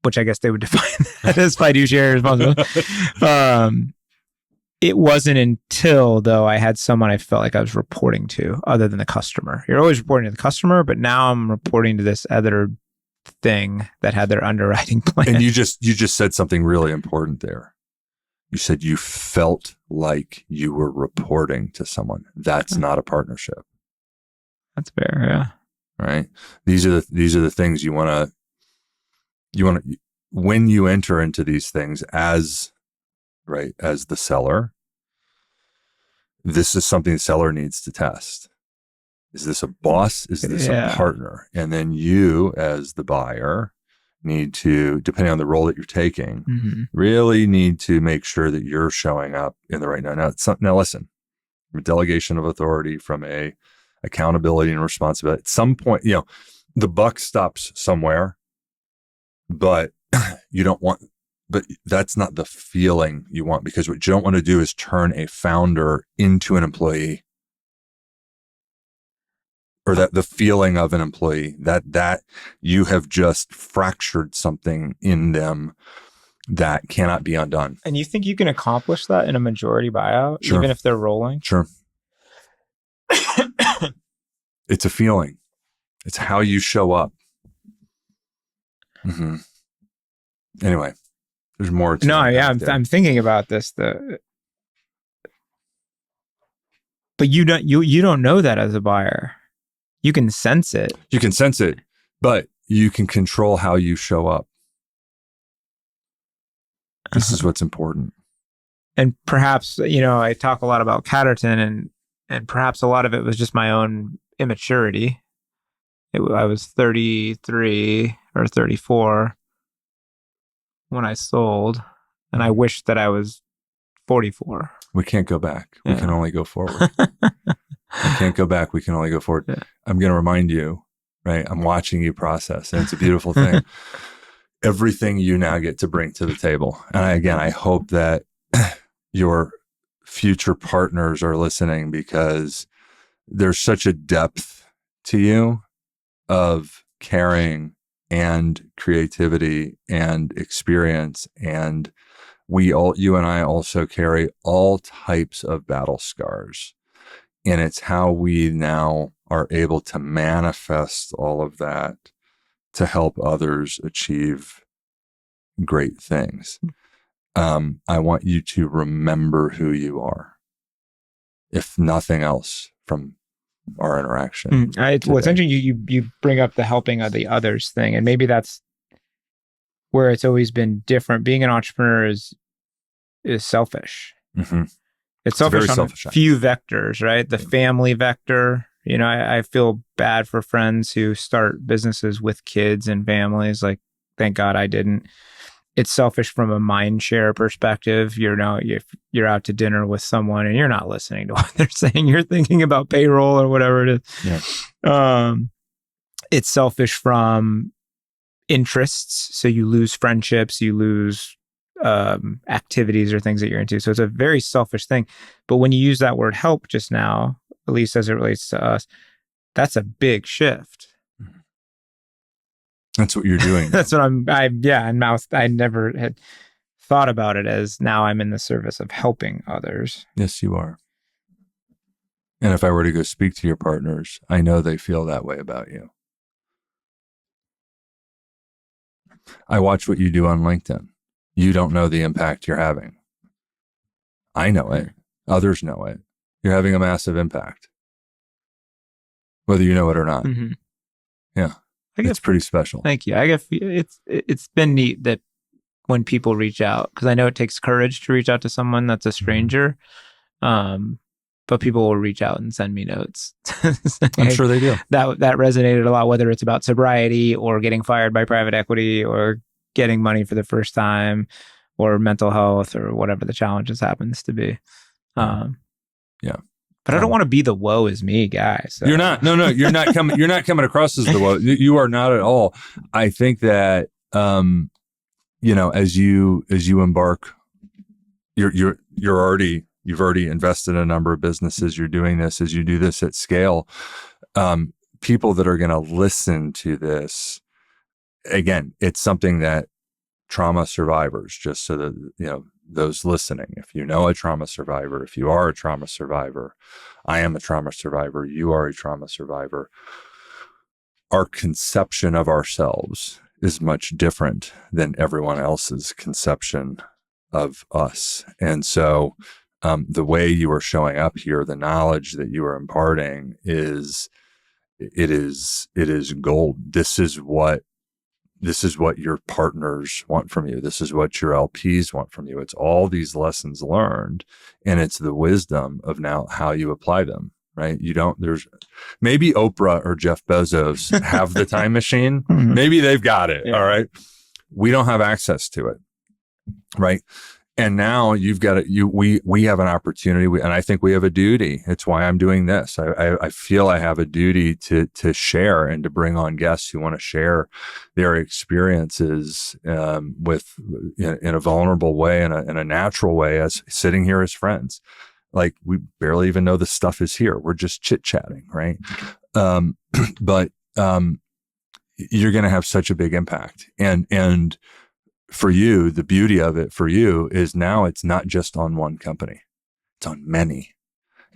S1: Which I guess they would define that as fiduciary responsibility. It wasn't until, though, I had someone I felt like I was reporting to other than the customer. You're always reporting to the customer, but now I'm reporting to this other thing that had their underwriting plan.
S2: And you just said something really important there. You said you felt like you were reporting to someone. That's not a partnership.
S1: That's fair, yeah.
S2: Right? These are the things you want to, when you enter into these things as the seller, this is something the seller needs to test. Is this a boss? Is this a partner? And then you, as the buyer, need to, depending on the role that you're taking, really need to make sure that you're showing up in the right. Now listen, delegation of authority from a accountability and responsibility. At some point, the buck stops somewhere, but but that's not the feeling you want, because what you don't want to do is turn a founder into an employee, or that the feeling of an employee, that you have just fractured something in them that cannot be undone.
S1: And you think you can accomplish that in a majority buyout,
S2: Sure.
S1: even if they're rolling?
S2: Sure. It's a feeling. It's how you show up. Anyway, there's more to
S1: I'm thinking about this. But you don't know that as a buyer. You can sense it.
S2: You can sense it, but you can control how you show up. This is what's important.
S1: And perhaps, I talk a lot about Catterton, and perhaps a lot of it was just my own immaturity. I was 33 or 34 when I sold, and I wish that I was 44.
S2: We can't go back. We can only go forward. We can't go back. We can only go forward. Yeah. I'm going to remind you, right? I'm watching you process, and it's a beautiful thing. Everything you now get to bring to the table. And I hope that your future partners are listening, because there's such a depth to you of caring and creativity and experience. And you and I also carry all types of battle scars. And it's how we now are able to manifest all of that to help others achieve great things. I want you to remember who you are, if nothing else, from our interaction.
S1: What's interesting, you bring up the helping of the others thing, and maybe that's where it's always been different. Being an entrepreneur is selfish. It's selfish
S2: very
S1: on
S2: selfish
S1: a few vectors, right? The family vector. You know, I feel bad for friends who start businesses with kids and families. Like, thank God I didn't. It's selfish from a mind share perspective. If you're out to dinner with someone and you're not listening to what they're saying, you're thinking about payroll or whatever it is. Yeah. It's selfish from interests. So you lose friendships, you lose activities or things that you're into. So it's a very selfish thing. But when you use that word help just now, at least as it relates to us, that's a big shift.
S2: That's what you're doing.
S1: That's what and now I never had thought about it as now I'm in the service of helping others.
S2: Yes, you are. And if I were to go speak to your partners, I know they feel that way about you. I watch what you do on LinkedIn. You don't know the impact you're having. I know it. Others know it. You're having a massive impact, whether you know it or not. Mm-hmm. Yeah. It's pretty special.
S1: Thank you. I guess it's been neat that when people reach out, because I know it takes courage to reach out to someone that's a stranger, but people will reach out and send me notes.
S2: I'm sure they do.
S1: That resonated a lot, whether it's about sobriety or getting fired by private equity or getting money for the first time or mental health or whatever the challenges happens to be.
S2: Yeah.
S1: But I don't want to be the woe is me guy. So.
S2: You're not. No, you're not coming. You're not coming across as the woe. You are not at all. I think that as you embark, you've already invested in a number of businesses. You're doing this as you do this at scale. People that are going to listen to this, again, it's something that trauma survivors, just so that those listening, if you know a trauma survivor, if you are a trauma survivor, I am a trauma survivor, you are a trauma survivor, our conception of ourselves is much different than everyone else's conception of us. And so the way you are showing up here, the knowledge that you are imparting is gold. This is what your partners want from you. This is what your LPs want from you. It's all these lessons learned, and it's the wisdom of now how you apply them, right? There's maybe Oprah or Jeff Bezos have the time machine. Maybe they've got it. Yeah. All right. We don't have access to it. Right. And now you've got it. We have an opportunity, and I think we have a duty. It's why I'm doing this. I feel I have a duty to share and to bring on guests who want to share their experiences in a vulnerable way, in a natural way, as sitting here as friends. Like, we barely even know the stuff is here. We're just chit chatting, right? But you're going to have such a big impact, and for you, the beauty of it for you is now it's not just on one company, it's on many.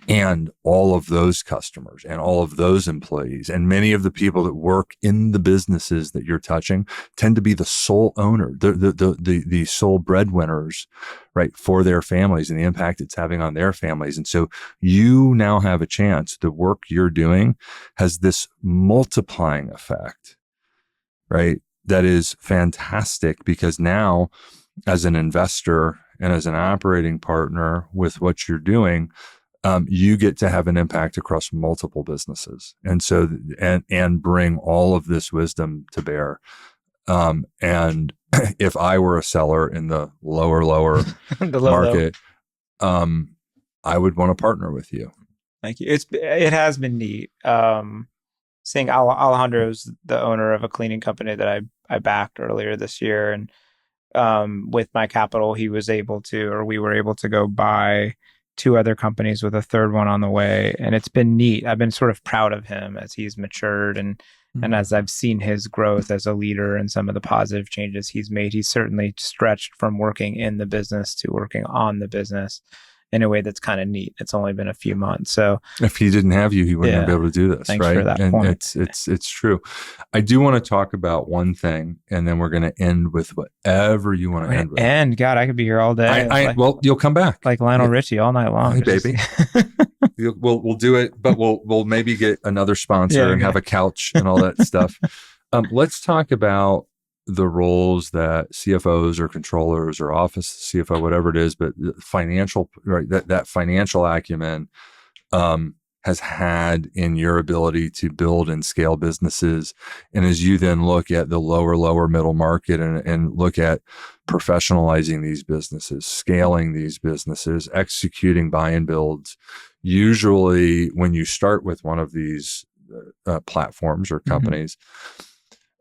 S2: And all of those customers and all of those employees and many of the people that work in the businesses that you're touching tend to be the sole owner, the sole breadwinners, right, for their families and the impact it's having on their families. And so you now have a chance. The work you're doing has this multiplying effect, right? That is fantastic, because now, as an investor and as an operating partner with what you're doing, you get to have an impact across multiple businesses, and so and bring all of this wisdom to bear. And if I were a seller in the lower market, I would want to partner with you.
S1: Thank you. It has been neat. Seeing Alejandro's the owner of a cleaning company that I backed earlier this year, and with my capital, we were able to go buy 2 other companies with a third one on the way, and it's been neat. I've been sort of proud of him as he's matured and as I've seen his growth as a leader and some of the positive changes he's made. He's certainly stretched from working in the business to working on the business in a way that's kind of neat. It's only been a few months. So
S2: if he didn't have you, he wouldn't be able to do this.
S1: Thanks
S2: right?
S1: For that
S2: and
S1: point.
S2: It's true. I do want to talk about one thing, and then we're going to end with whatever you want to end with.
S1: And God, I could be here all day.
S2: Well, you'll come back
S1: like Lionel Richie all night long.
S2: Hey, baby. We'll do it, but we'll maybe get another sponsor and have a couch and all that stuff. Let's talk about the roles that CFOs or controllers or office CFO, whatever it is, but financial, right? That financial acumen has had in your ability to build and scale businesses. And as you then look at the lower middle market and look at professionalizing these businesses, scaling these businesses, executing buy and builds, usually when you start with one of these platforms or companies,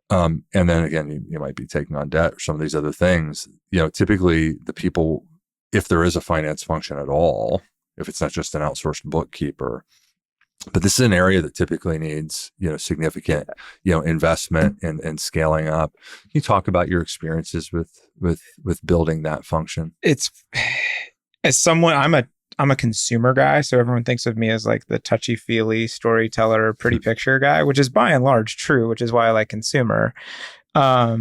S2: and then again, you might be taking on debt or some of these other things, typically the people, if there is a finance function at all, if it's not just an outsourced bookkeeper, but this is an area that typically needs, significant, investment and scaling up. Can you talk about your experiences with building that function?
S1: It's, as someone, I'm a consumer guy, so everyone thinks of me as like the touchy-feely storyteller, pretty picture guy, which is by and large true, which is why I like consumer. But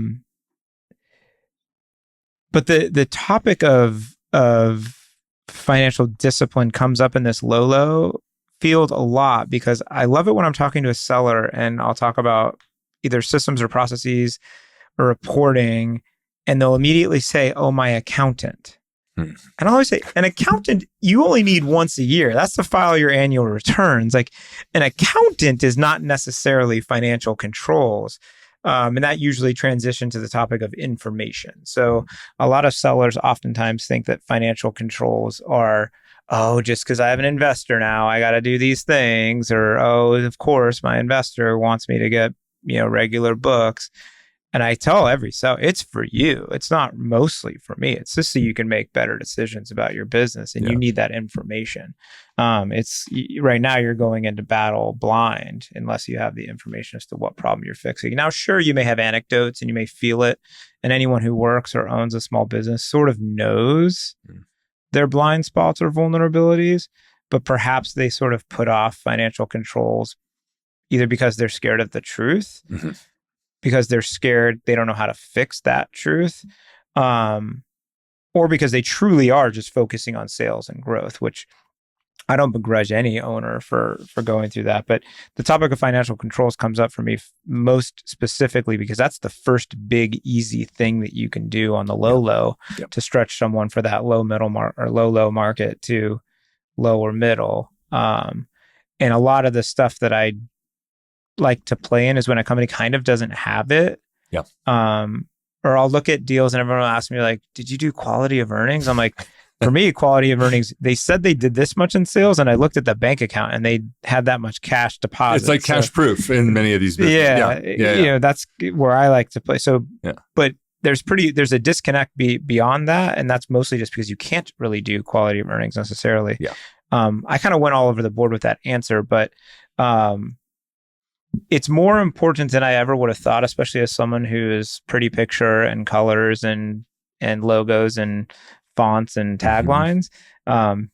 S1: the topic of financial discipline comes up in this low field a lot, because I love it when I'm talking to a seller and I'll talk about either systems or processes or reporting, and they'll immediately say, "Oh, my accountant." And I always say, an accountant, you only need once a year. That's to file your annual returns. Like, an accountant is not necessarily financial controls. And that usually transitions to the topic of information. So a lot of sellers oftentimes think that financial controls are, oh, just because I have an investor now, I got to do these things. Or, oh, of course, my investor wants me to get, regular books. And I tell every seller, it's for you. It's not mostly for me. It's just so you can make better decisions about your business, and you need that information. It's right now you're going into battle blind unless you have the information as to what problem you're fixing. Now, sure, you may have anecdotes and you may feel it, and anyone who works or owns a small business sort of knows their blind spots or vulnerabilities, but perhaps they sort of put off financial controls either because they're scared of the truth, because they're scared they don't know how to fix that truth, or because they truly are just focusing on sales and growth, which I don't begrudge any owner for going through that. But the topic of financial controls comes up for me most specifically because that's the first big, easy thing that you can do on the low to stretch someone for that low market to low or middle. And a lot of the stuff that I like to play in is when a company kind of doesn't have it. Or I'll look at deals and everyone will ask me like, did you do quality of earnings? I'm like, for me, quality of earnings, they said they did this much in sales, and I looked at the bank account and they had that much cash deposit.
S2: It's like cash proof in many of these businesses.
S1: That's where I like to play. So, but there's a disconnect beyond that. And that's mostly just because you can't really do quality of earnings necessarily. I kind of went all over the board with that answer, but it's more important than I ever would have thought, especially as someone who is pretty picture and colors and logos and fonts and taglines,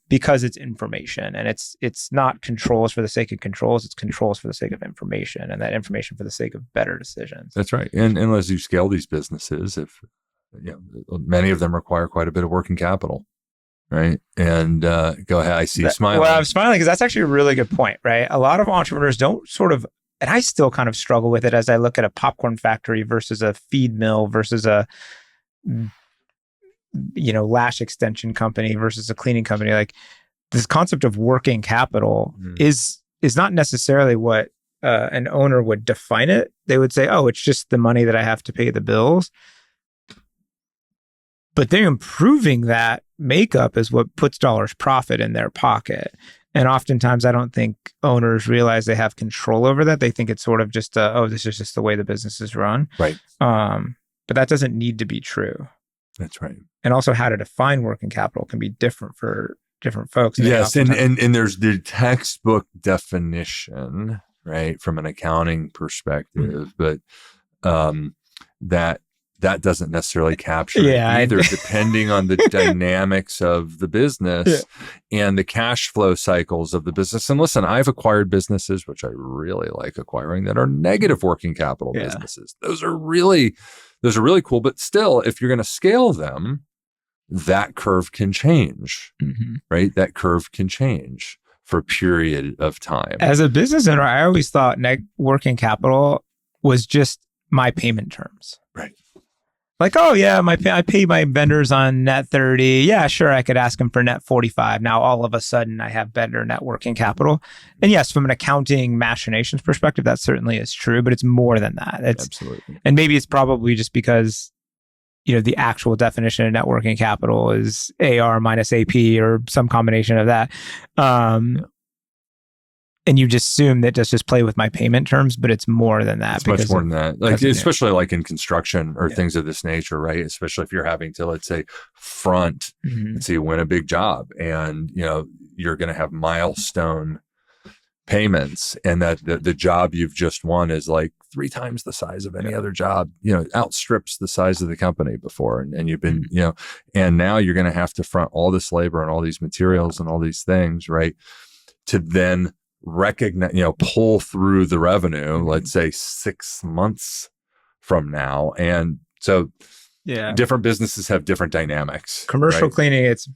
S1: because it's information, and it's not controls for the sake of controls. It's controls for the sake of information, and that information for the sake of better decisions.
S2: That's right. And as you scale these businesses, if many of them require quite a bit of working capital, right? And go ahead. I see you smiling.
S1: Well, I'm smiling because that's actually a really good point, right? A lot of entrepreneurs don't sort of, and I still kind of struggle with it as I look at a popcorn factory versus a feed mill versus a lash extension company versus a cleaning company. Like, this concept of working capital is not necessarily what an owner would define it. They would say, oh, it's just the money that I have to pay the bills. But they're improving that makeup is what puts dollars profit in their pocket. And oftentimes I don't think owners realize they have control over that. They think it's sort of just this is just the way the business is run.
S2: Right.
S1: But that doesn't need to be true.
S2: That's right.
S1: And also how to define working capital can be different for different folks.
S2: Yes. And there's the textbook definition, right, from an accounting perspective, but that doesn't necessarily capture it either, depending on the dynamics of the business and the cash flow cycles of the business. And listen, I've acquired businesses, which I really like acquiring, that are negative working capital businesses. Those are really cool. But still, if you're going to scale them, that curve can change, right? That curve can change for a period of time.
S1: As a business owner, I always thought working capital was just my payment terms.
S2: Right.
S1: Like, oh yeah, I pay my vendors on net 30. Yeah, sure, I could ask them for net 45. Now all of a sudden I have better net working capital. And yes, from an accounting machinations perspective, that certainly is true, but it's more than that.
S2: Absolutely.
S1: And maybe it's probably just because, the actual definition of net working capital is AR minus AP or some combination of that. And you just assume that just play with my payment terms, but it's more than that.
S2: It's much more than that. Like, especially like in construction or things of this nature, right? Especially if you're having to, let's say, front, let's say you win a big job and, you're going to have milestone payments, and that the job you've just won is like 3 times the size of any other job, outstrips the size of the company before. And you've been, and now you're going to have to front all this labor and all these materials and all these things, right? To then recognize, pull through the revenue, let's say 6 months from now. And so different businesses have different dynamics.
S1: Commercial cleaning, it's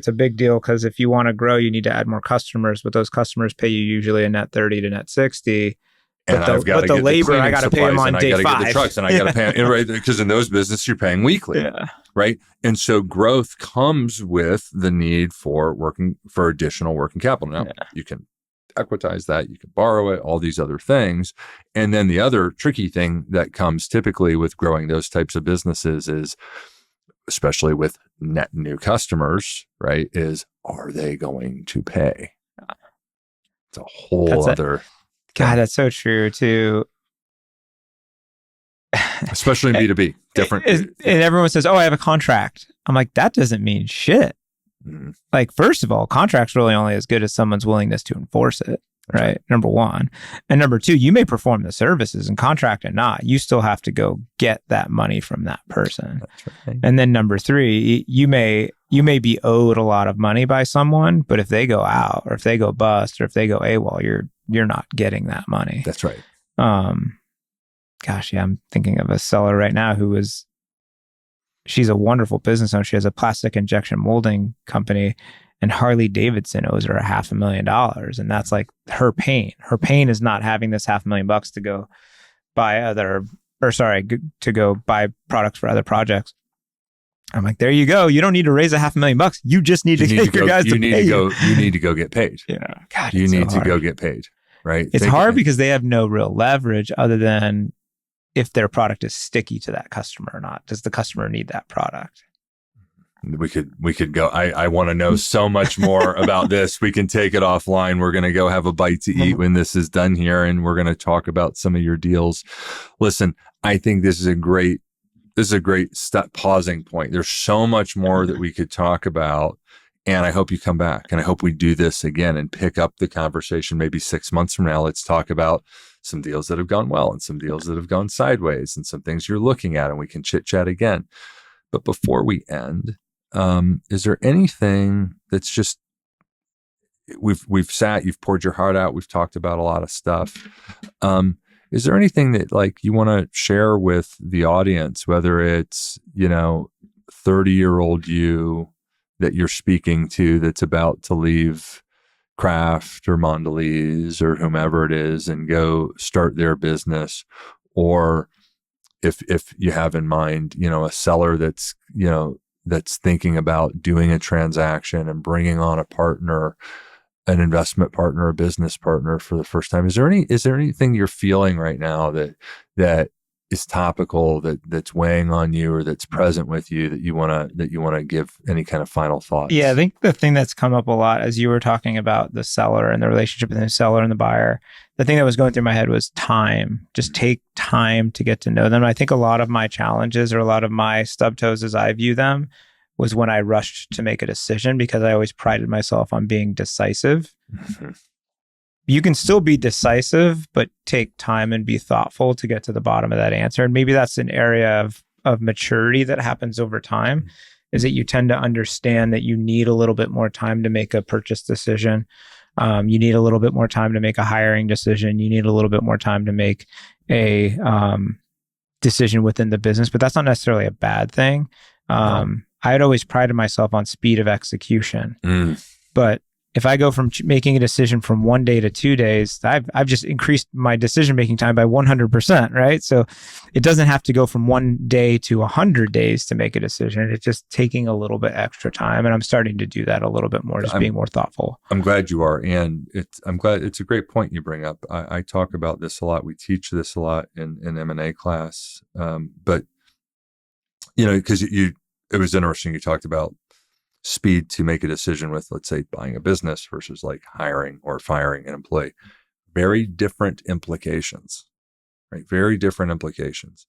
S1: a big deal, because if you want to grow, you need to add more customers, but those customers pay you usually a net 30 to net 60.
S2: And I've got to get labor,
S1: I got to pay them on day 5. I got to get
S2: the trucks, and I got to pay them, right? Because in those businesses, you're paying weekly, right? And so growth comes with the need for additional working capital. Now, you can equitize that, you can borrow it, all these other things. And then the other tricky thing that comes typically with growing those types of businesses is, especially with net new customers, right, is, are they going to pay? It's a whole other
S1: God, that's so true too.
S2: Especially in B2B, different.
S1: And everyone says, oh, I have a contract. I'm like, that doesn't mean shit. Like, first of all, contract's really only as good as someone's willingness to enforce it, right? Number one. And number two, you may perform the services and contract and not. You still have to go get that money from that person. That's right. And then number three, you may be owed a lot of money by someone, but if they go out or if they go bust or if they go AWOL, you're not getting that money.
S2: That's right.
S1: Gosh, yeah, I'm thinking of a seller right now she's a wonderful business owner. She has a plastic injection molding company, and Harley Davidson owes her $500,000. And that's like her pain. Her pain is not having this $500,000 to go buy to go buy products for other projects. I'm like, there you go. You don't need to raise $500,000. You just need to get your guys to pay you.
S2: You need to go get paid.
S1: God,
S2: you need to go get paid, right?
S1: It's hard because they have no real leverage other than if their product is sticky to that customer or not. Does the customer need that product?
S2: We could go. I want to know so much more about this. We can take it offline. We're going to go have a bite to eat when this is done here, and we're going to talk about some of your deals. Listen, I think this is a great pausing point. There's so much more that we could talk about, and I hope you come back, and I hope we do this again and pick up the conversation maybe 6 months from now. Let's talk about some deals that have gone well and some deals that have gone sideways and some things you're looking at, and we can chit chat again. But before we end, is there anything that's just, we've sat, you've poured your heart out, we've talked about a lot of stuff. Is there anything that like you want to share with the audience, whether it's, 30-year-old you that you're speaking to that's about to leave Kraft or Mondelez or whomever it is and go start their business, or if you have in mind, a seller that's thinking about doing a transaction and bringing on a partner, an investment partner, a business partner for the first time. Is there anything you're feeling right now that is topical, that's weighing on you or that's present with you that you want to give any kind of final thoughts?
S1: Yeah, I think the thing that's come up a lot as you were talking about the seller and the relationship between the seller and the buyer, the thing that was going through my head was time. Just take time to get to know them. I think a lot of my challenges or a lot of my stub toes as I view them was when I rushed to make a decision, because I always prided myself on being decisive. Mm-hmm. You can still be decisive, but take time and be thoughtful to get to the bottom of that answer. And maybe that's an area of maturity that happens over time, is that you tend to understand that you need a little bit more time to make a purchase decision. You need a little bit more time to make a hiring decision. You need a little bit more time to make a decision within the business, but that's not necessarily a bad thing. I had always prided myself on speed of execution, but if I go from making a decision from 1 day to 2 days, I've just increased my decision making time by 100%, right? So it doesn't have to go from 1 day to 100 days to make a decision. It's just taking a little bit extra time, and I'm starting to do that a little bit more, just being more thoughtful.
S2: I'm glad you are, and I'm glad it's a great point you bring up. I talk about this a lot. We teach this a lot in M&A class, but because it was interesting. You talked about speed to make a decision with, let's say, buying a business versus like hiring or firing an employee. Very different implications, right? Very different implications.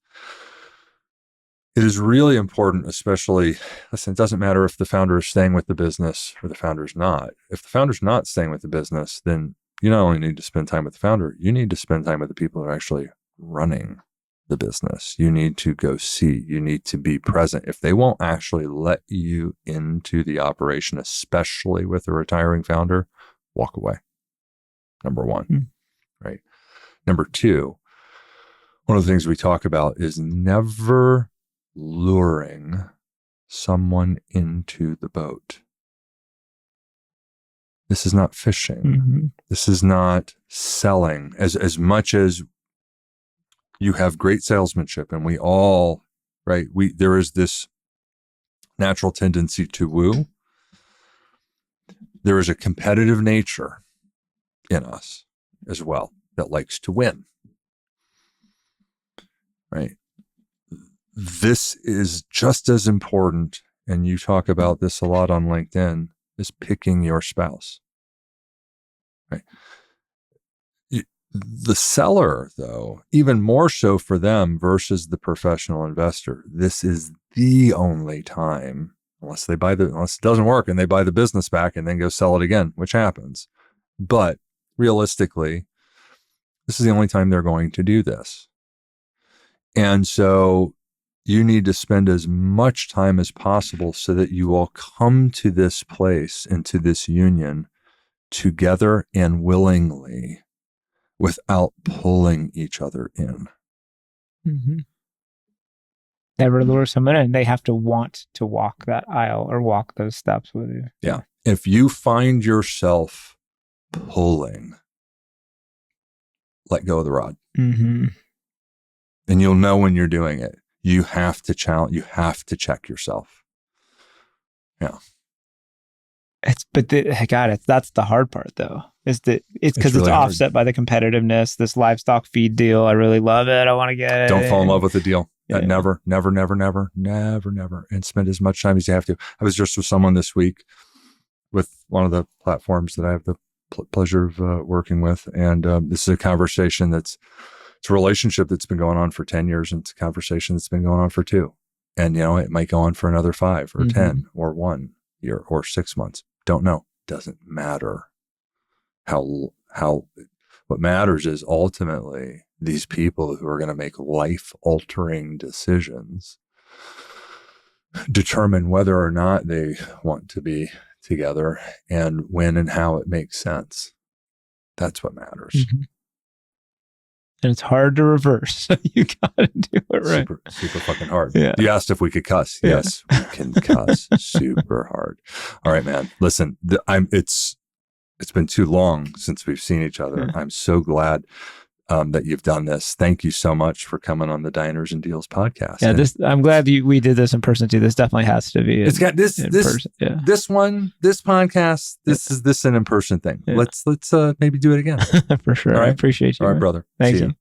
S2: It is really important, especially, listen, it doesn't matter if the founder is staying with the business or the founder's not. If the founder's not staying with the business, then you not only need to spend time with the founder, you need to spend time with the people who are actually running the business. You need to go see, you need to be present. If they won't actually let you into the operation, especially with a retiring founder, walk away. Number one, right? Number two, one of the things we talk about is never luring someone into the boat. This is not fishing. This is not selling. As much as you have great salesmanship, and we all, right? There is this natural tendency to woo. There is a competitive nature in us as well that likes to win, right? This is just as important, and you talk about this a lot on LinkedIn, is picking your spouse, right? The seller, though, even more so for them versus the professional investor, this is the only time, unless it doesn't work and they buy the business back and then go sell it again, which happens. But realistically, this is the only time they're going to do this. And so you need to spend as much time as possible so that you all come to this place, into this union together and willingly, without pulling each other in.
S1: Never lure someone in. They have to want to walk that aisle or walk those steps with you.
S2: Yeah. If you find yourself pulling, let go of the rod. And you'll know when you're doing it. You have to challenge, you have to check yourself. Yeah.
S1: That's the hard part though. It's because it's
S2: really
S1: offset
S2: hard
S1: by the competitiveness, this livestock feed deal. I really love it. I want to get it.
S2: Don't fall in love with the deal.
S1: Yeah.
S2: Never. And spend as much time as you have to. I was just with someone this week with one of the platforms that I have the pleasure of working with. And this is a conversation it's a relationship that's been going on for 10 years. And it's a conversation that's been going on for 2. And, it might go on for another 5 or 10 or 1 year or 6 months. Don't know. Doesn't matter. What matters is ultimately these people who are going to make life-altering decisions determine whether or not they want to be together and when and how it makes sense. That's what matters.
S1: And it's hard to reverse. You got to do it right.
S2: Super fucking hard.
S1: Yeah.
S2: You asked if we could cuss.
S1: Yeah.
S2: Yes, we can cuss super hard. All right, man. Listen, it's been too long since we've seen each other. I'm so glad that you've done this. Thank you so much for coming on the Diners and Deals podcast.
S1: Yeah, I'm glad we did this in person too. This definitely has to be.
S2: It's got this
S1: person. Yeah.
S2: This podcast. This is an in-person thing.
S1: Yeah.
S2: Let's maybe do it again.
S1: For sure.
S2: All right?
S1: I appreciate you.
S2: All right,
S1: man.
S2: brother.
S1: Thank
S2: See
S1: you.
S2: you.